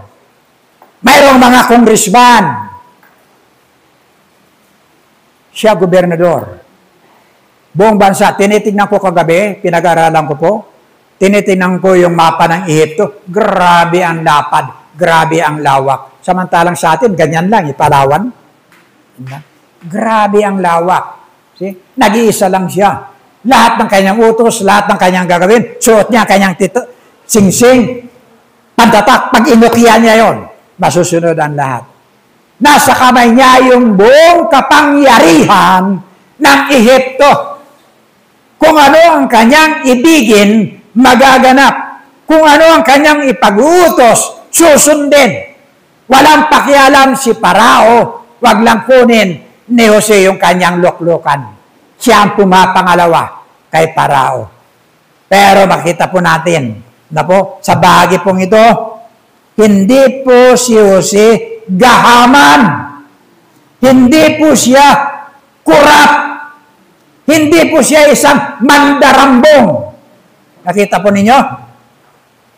Merong mga congressman. Siya gobernador. Buong bansa, tinitingnan ko kagabi, pinag-aralan ko po, tinitingnan ko yung mapa ng Ehipto, grabe ang lapad, grabe ang lawak. Samantalang sa atin, ganyan lang, Palawan. Grabe ang lawak. See? Nag-iisa lang siya. Lahat ng kanyang utos, lahat ng kanyang gagawin, suot niya kanyang singsing, pantatak, pag inukihan niya yon, masusunod ang lahat. Nasa kamay niya yung buong kapangyarihan ng Ehipto. Kung ano ang kanyang ibigin, magaganap. Kung ano ang kanyang ipag-uutos, susundin. Walang pakialam si Parao, wag lang kunin ni Jose yung kanyang luklukan. Siya ang pumapangalawa kay Parao. Pero makita po natin, na po, sa bahagi pong ito, hindi po si Jose gahaman. Hindi po siya kurap. Hindi po siya isang mandarambong. Nakita po ninyo?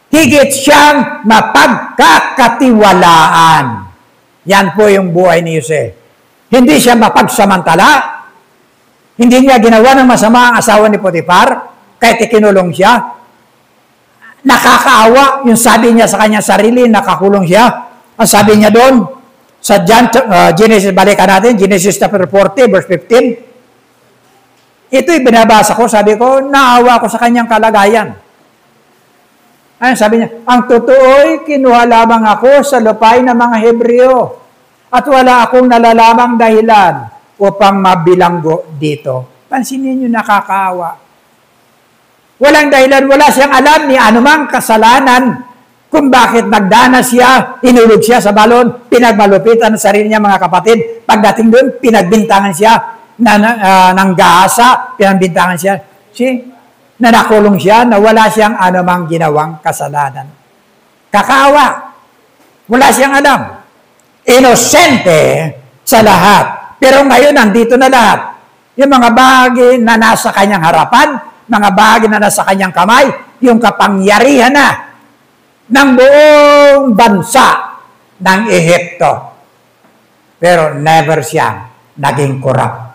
Higit siyang mapagkakatiwalaan. Yan po yung buhay ni Jose. Hindi siya mapagsamantala. Hindi niya ginawa ng masama ang asawa ni Potifar, kahit ikinulong siya. Nakakaawa, yung sabi niya sa kanyang sarili, nakakulong siya. Ang sabi niya doon, sa Genesis, balikan natin, Genesis chapter 40, verse 15, ito'y binabasa ko, sabi ko, naawa ko sa kanyang kalagayan. Ayun, sabi niya, ang totoo'y kinuha lamang ako sa lupay ng mga Hebreo at wala akong nalalamang dahilan upang mabilanggo dito. Pansinin niyo, nakakaawa. Walang dahilan, wala siyang alam ni anumang kasalanan kung bakit nagdanas siya, inulog siya sa balon, pinagmalupitan ang sarili niya mga kapatid. Pagdating doon, pinagbintangan siya ng gahasa, pinagbintangan siya. See? Na nakulong siya, na wala siyang anumang ginawang kasalanan. Kakaawa. Wala siyang alam. Inosente sa lahat. Pero ngayon, nandito na lahat. Yung mga bagay na nasa kanyang harapan, mga bagay na nasa kanyang kamay, yung kapangyarihan na ng buong bansa ng Ehipto. Pero never siya naging corrupt.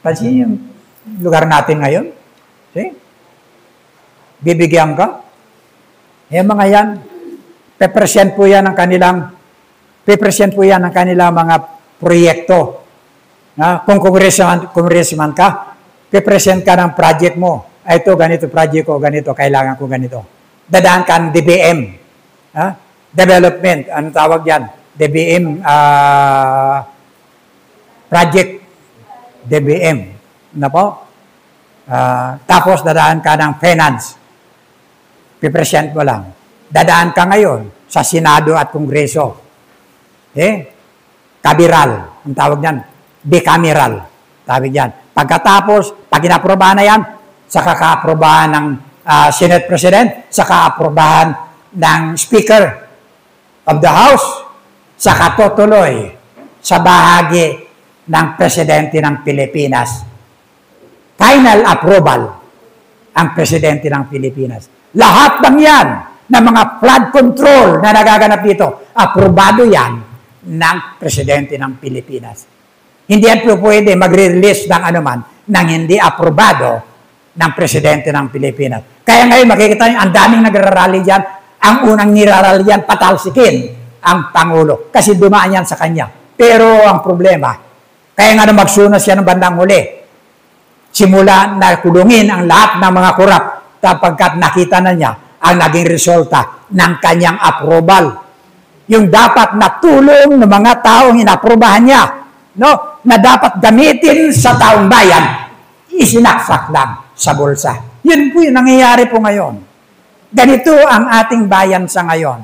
Kasi yung lugar natin ngayon. See? Bibigyan ka. Mga yan, pe-present po yan ng kanilang mga proyekto. Kung congressman ka, pe-present ka ng project mo. Ito, ganito project ko, ganito, kailangan ko ganito. Dadaan ka ng DBM. Development, ano tawag yan? DBM, project, DBM. Na po? Tapos, dadaan ka ng finance. Pipresent mo lang. Dadaan ka ngayon sa Senado at Kongreso. Kabiral, ang tawag yan. Bicameral, tawag yan. Pagkatapos, pag inaprobahan na yan, saka kaaprobahan ng Senate President, saka aprobahan ng Speaker of the House, saka tutuloy sa bahagi ng Presidente ng Pilipinas. Final approval ang Presidente ng Pilipinas. Lahat ng yan, ng mga flood control na nagaganap dito, aprobado yan ng Presidente ng Pilipinas. Hindi yan po pwede magre-release ng anuman nang hindi aprobado ng Presidente ng Pilipinas. Kaya ngayon makikita niyo, ang daming nagrarally dyan. Ang unang nirarally dyan, patalsikin ang Pangulo. Kasi dumaan yan sa kanya. Pero ang problema, kaya nga na magsunas siya ng bandang huli. Simula na kulungin ang lahat ng mga korap sapagkat nakita na niya ang naging resulta ng kanyang approval. Yung dapat na tulong ng mga taong inaprobahan niya, no, na dapat gamitin sa taong bayan, isinaksak lang sa bulsa. Yun po yung nangyayari po ngayon. Ganito ang ating bayan sa ngayon.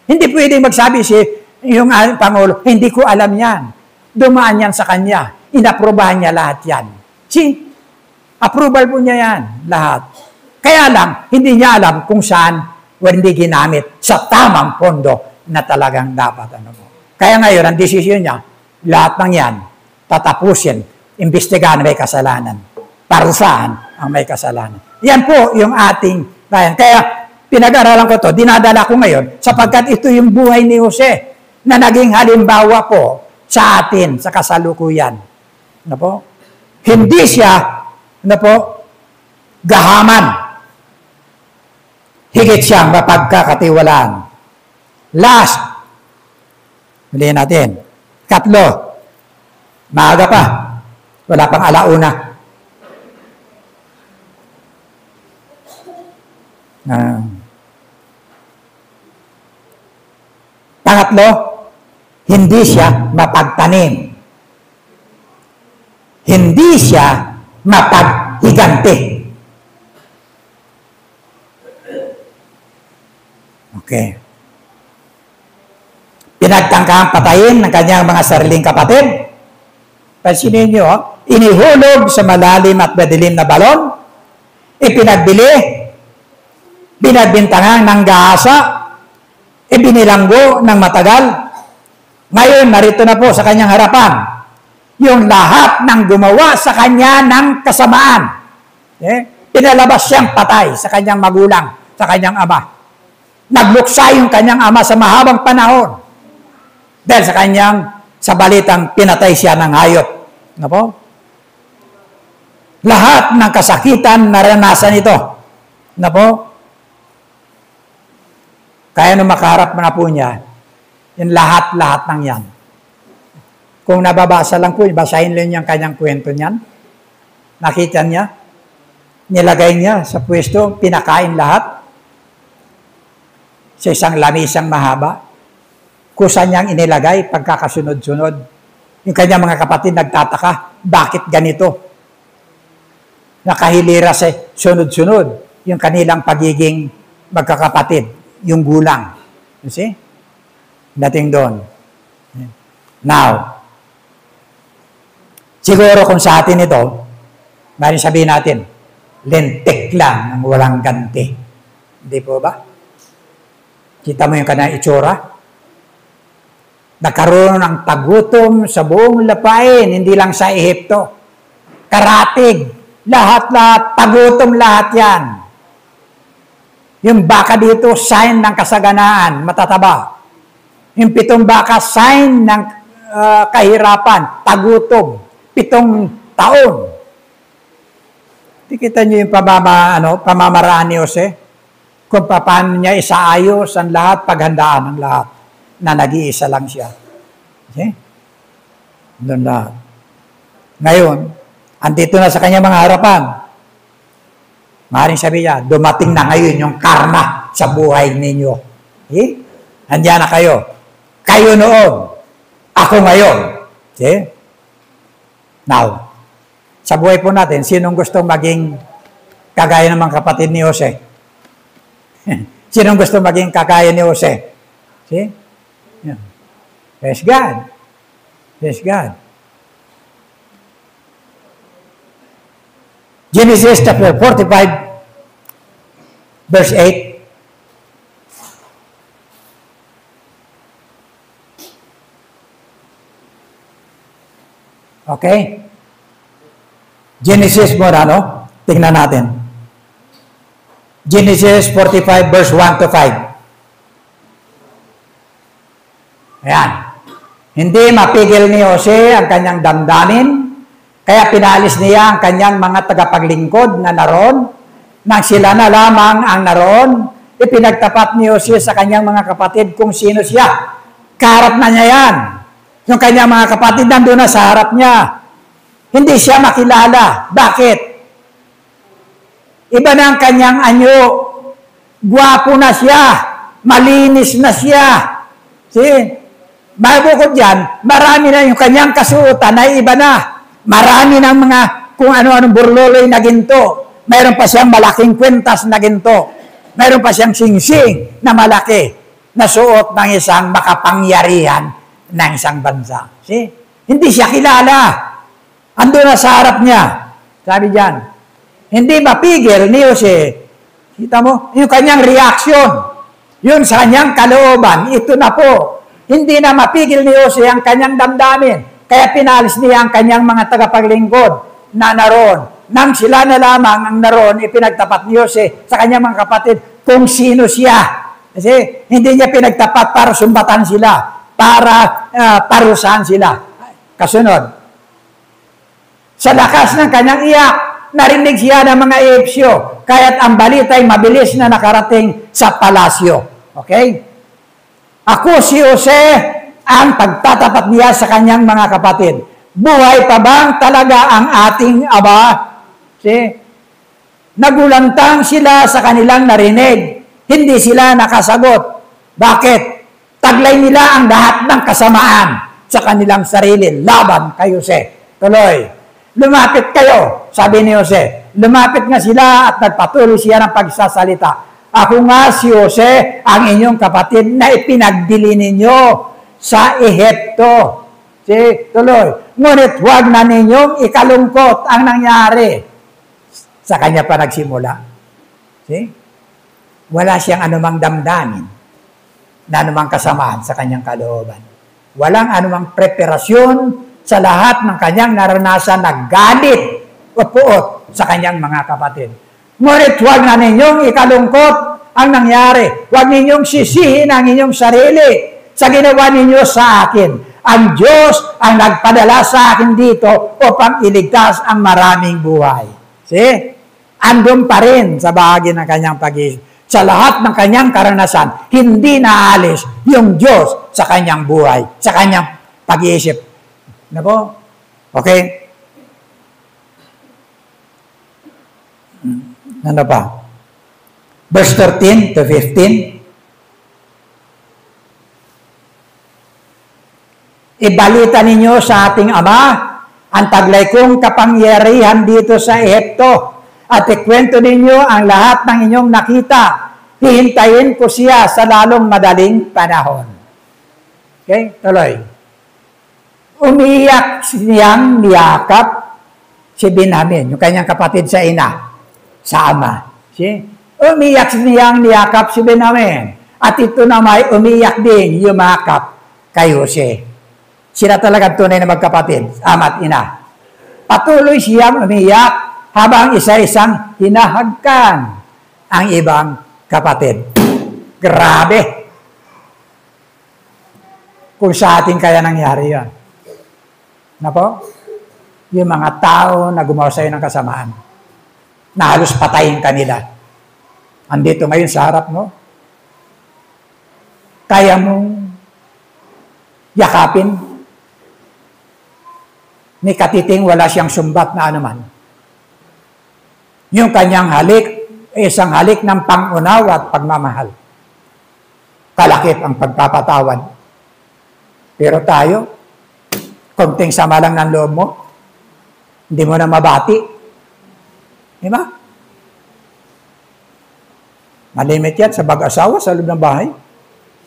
Hindi pwedeng magsabi yung Pangulo, hindi ko alam yan. Dumaan yan sa kanya. Inaprobahan niya lahat yan. Approval po niya yan, lahat. Kaya lang, hindi niya alam kung saan o hindi ginamit sa tamang pondo na talagang dapat. Kaya ngayon, ang desisyon niya, lahat ng yan, tatapusin, imbestigahan may kasalanan. Parusahan ang may kasalanan. Yan po yung ating bayan. Kaya, pinag-aralan ko to, dinadala ko ngayon, sapagkat ito yung buhay ni Jose, na naging halimbawa po sa atin, sa kasalukuyan. Ano po? Hindi siya, ano po, gahaman. Higit siyang mapagkakatiwalaan. Last, hulihin natin. 3, maaga pa. Wala pang alauna. Pangatlo, hindi siya mapagtanim. Hindi siya mapaghiganti. Okay. Pinagtangkang patayin ng kanyang mga sariling kapatid. Pansinin nyo, inihulog sa malalim at madilim na balon, ipinagbili, binagbintangan ng gahasa, ibinilanggo ng matagal. Ngayon, narito na po sa kanyang harapan, yung lahat ng gumawa sa kanya ng kasamaan. Pinalabas siyang patay sa kanyang magulang, sa kanyang ama. Nagluksa yung kanyang ama sa mahabang panahon. Dahil sa kanyang, sa balitang pinatay siya ng hayop. Ano po? Lahat ng kasakitan naranasan ito. Ano po? Kaya nung makaharap na po niya, yung lahat-lahat ng yan. Kung nababasa lang po, basahin lang yung kanyang kwento niyan. Nakita niya, nilagay niya sa pwesto, pinakain lahat sa isang lamisang mahaba. Kusa niyang inilagay pagkakasunod-sunod. Yung kanyang mga kapatid nagtataka, bakit ganito? Nakahilira sa sunod-sunod yung kanilang pagiging magkakapatid, yung gulang. You see? Dating doon. Now, siguro kung sa atin ito, maaaring sabihin natin, lentik lang ang walang ganti. Hindi po ba? Kita mo yung kanyang itsura? Nagkaroon ng tagutom sa buong lapain, hindi lang sa Ehipto. Karatig, lahat-lahat, tagutom lahat yan. Yung baka dito, sign ng kasaganaan, matataba. Yung 7 baka, sign ng kahirapan, tagutom, 7 taon. Tikita niyo yung pamamaraan ni Jose, kung paano niya isaayos ang lahat, paghandaan ng lahat, na nag-iisa lang siya. Okay? Doon lahat. Ngayon, andito na sa kanyang mga harapan. Maaaring sabi niya, dumating na ngayon yung karma sa buhay ninyo. Okay? Andiyan na kayo. Kayo noon. Ako ngayon. Okay? Now, sa buhay po natin, sinong gustong maging kagaya ng mga kapatid ni Jose? Sinong gustong maging kagaya ni Jose? See? Yeah. Praise God. Praise God. Genesis chapter 45, verse 8. Okay? Genesis muna, no? Tingnan natin. Genesis 45, verse 1 to 5. Ayan. Hindi mapigil ni Jose ang kanyang damdamin, kaya pinalis niya ang kanyang mga tagapaglingkod na naroon. Nang sila na lamang ang naroon, ipinagtapat ni Jose sa kanyang mga kapatid kung sino siya. Kaharap na niya yan. Yung kanyang mga kapatid nandun na sa harap niya. Hindi siya makilala. Bakit? Iba na ang kanyang anyo. Gwapo na siya. Malinis na siya. See? Bukod dyan, marami na yung kanyang kasuotan na iba na. Marami ng mga kung ano-anong burloloy na ginto. Mayroon pa siyang malaking kwentas na ginto. Mayroon pa siyang singsing na malaki na suot ng isang makapangyarihan ng isang bansa. See? Hindi siya kilala. Ando na sa harap niya. Sabi diyan, hindi mapigil ni Jose. Kita mo? Yung kanyang reaction. Yun sa kanyang kalooban. Ito na po. Hindi na mapigil ni Jose ang kanyang damdamin. Kaya pinalis niya ang kanyang mga tagapaglingkod na naroon. Nang sila na lamang ang naroon, ipinagtapat ni Jose sa kanyang mga kapatid kung sino siya. Kasi hindi niya pinagtapat para sumbatan sila, para parusahan sila. Kasunod, sa lakas ng kanyang iyak, narinig siya ng mga Ehipsyo, kaya't ang balita ay mabilis na nakarating sa palasyo. Okay? Ako si Jose ang pagtatapat niya sa kanyang mga kapatid. Buhay pa bang talaga ang ating Ama? See? Nagulantang sila sa kanilang narinig. Hindi sila nakasagot. Bakit? Taglay nila ang lahat ng kasamaan sa kanilang sarili. Laban kay Jose. Tuloy. Lumapit kayo, sabi ni Jose. Lumapit nga sila at nagpatuloy siya ng pagsasalita. Ako nga si Jose, ang inyong kapatid na ipinagbili ninyo sa Ehipto. See, tuloy. Ngunit huwag na ninyong ikalungkot ang nangyari. Sa kanya pa nagsimula. See? Wala siyang anumang damdamin na anumang kasamaan sa kanyang kalooban. Walang anumang preparasyon sa lahat ng kanyang naranasan na galit o puot sa kanyang mga kapatid. Ngunit huwag na ninyong ikalungkot ang nangyari. Huwag ninyong sisihin ang inyong sarili sa ginawa ninyo sa akin. Ang Diyos ang nagpadala sa akin dito upang iligtas ang maraming buhay. See? Andun pa rin sa bahagi ng kanyang pag-iisip. Sa lahat ng kanyang karanasan, hindi naalis yung Diyos sa kanyang buhay, sa kanyang pag-iisip. Na po? Okay? Ano pa? Verse 13 to 15. Ibalita ninyo sa ating Ama ang taglay kong kapangyarihan dito sa Ehipto at ikwento ninyo ang lahat ng inyong nakita. Hihintayin ko siya sa lalong madaling panahon. Okay? Tuloy. Umiiyak siyang niyakap si Benjamin, yung kanyang kapatid sa ina, sa ama. See? Umiiyak siyang niyakap si Benjamin. At ito naman umiiyak din yumakap kay Jose. Sila talaga tunay na magkapatid, ama at ina. Patuloy siyang umiiyak habang isa-isang hinahagkan ang ibang kapatid. Grabe! Kung sa atin kaya nangyari yan. Na po? Yung mga tao na gumawa sa'yo ng kasamaan. na halos patayin kanila. Andito ngayon sa harap mo. Kaya mong yakapin. Ni katiting wala siyang sumbat na anuman. Yung kanyang halik, isang halik ng pangunawa at pagmamahal. Kalakip ang pagpapatawad. Pero tayo, konting sama lang ng loob mo, hindi mo na mabati. Di ba? Malimit yan sa bag-asawa sa loob ng bahay.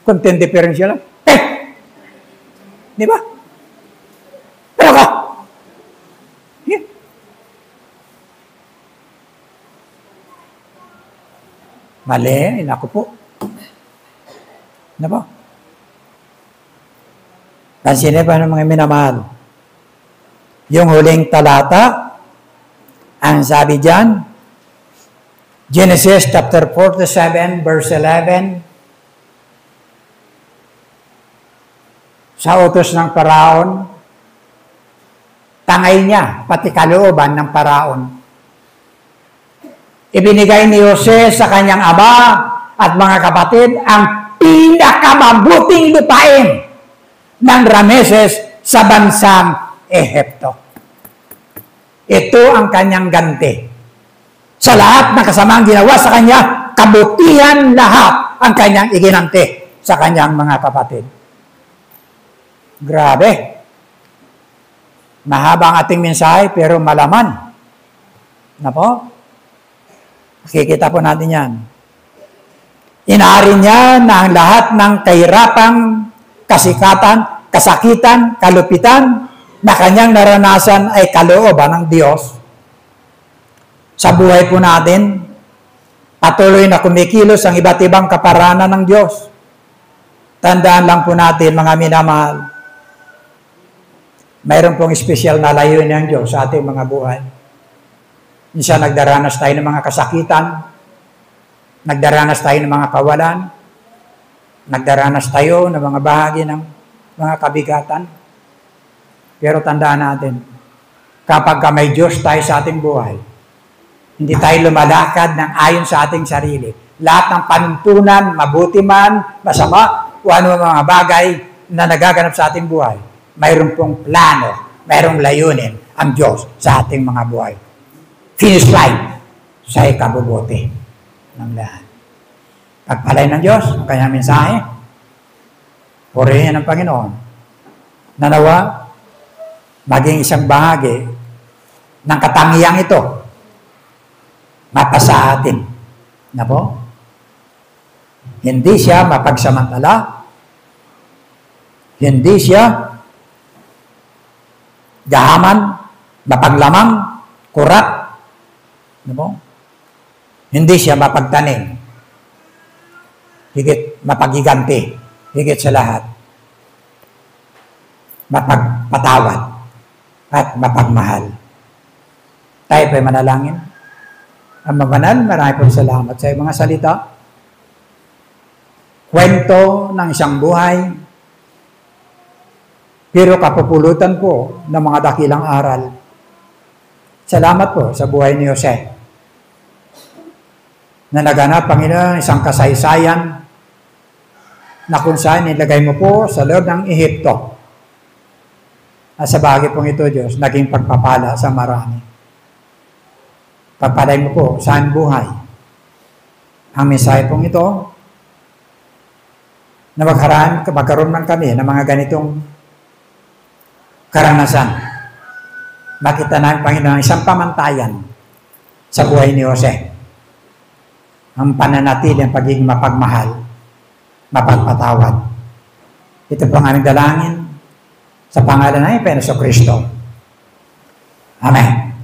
Konting diferensya lang. Di ba? Pero ka! Yeah. Mali, naku po. Ano ba? Pansinin pa ng mga minamahal. Yung huling talata, ang sabi dyan, Genesis chapter 47, verse 11, sa utos ng Paraon, tangay niya, pati kalooban ng Paraon. Ibinigay ni Jose sa kanyang ama at mga kapatid ang pinakamabuting lupain ng Rameses sa bansang Ehipto. Ito ang kanyang ganti. Sa lahat ng kasamaang ginawa sa kanya, kabutihan lahat ang kanyang iginanti sa kanyang mga kapatid. Grabe. Mahaba ang ating mensahe pero malaman. Na po? Makikita po natin yan. Inaari niya na ang lahat ng kahirapang, kasikatan, kasakitan, kalupitan na kanyang naranasan ay kalooban ng Diyos. Sa buhay po natin, patuloy na kumikilos ang iba't ibang kaparanan ng Diyos. Tandaan lang po natin, mga minamahal, mayroon pong espesyal na layunin ng Diyos sa ating mga buhay. Minsan nagdaranas tayo ng mga kasakitan, nagdaranas tayo ng mga kawalan, nagdaranas tayo ng mga bahagi ng mga kabigatan. Pero tandaan natin, kapag may Diyos tayo sa ating buhay, hindi tayo lumalakad ng ayon sa ating sarili. Lahat ng panuntunan, mabuti man, masama, o ano mga bagay na nagaganap sa ating buhay, mayroon pong plano, mayroong layunin ang Diyos sa ating mga buhay. Finish line sa ikabubuti ng lahat. Pagpalay ng Diyos, ang kanyang mensahe, purihin ng Panginoon, nanawa, maging isang bahagi ng katangiang ito, mapasa atin. Na po? Hindi siya mapagsamantala, hindi siya gahaman, mapaglamang, kurat. Ano po? Hindi siya mapagtanim. Higit mapagiganti. Higit sa lahat. Mapagpatawad. At mapagmahal. Tayo po'y manalangin. Ang mabanal, marami po salamat sa mga salita. Kwento ng isang buhay. Pero kapupulutan po ng mga dakilang aral. Salamat po sa buhay ni Jose. Na naganap, Panginoon, isang kasaysayan na kung saan nilagay mo po sa loob ng Ehipto. At sa bagay pong ito, Diyos, naging pagpapala sa marami. Pagpalay mo po saan buhay. Ang mensahe pong ito, na magkaroon man kami ng mga ganitong karanasan. Makita namin, Panginoon, isang pamantayan sa buhay ni Jose. Ang pananatili, ang pagiging mapagmahal, mapagpatawad. Ito po ang aming dalangin sa pangalan ng Panginoon Kristo. Amen.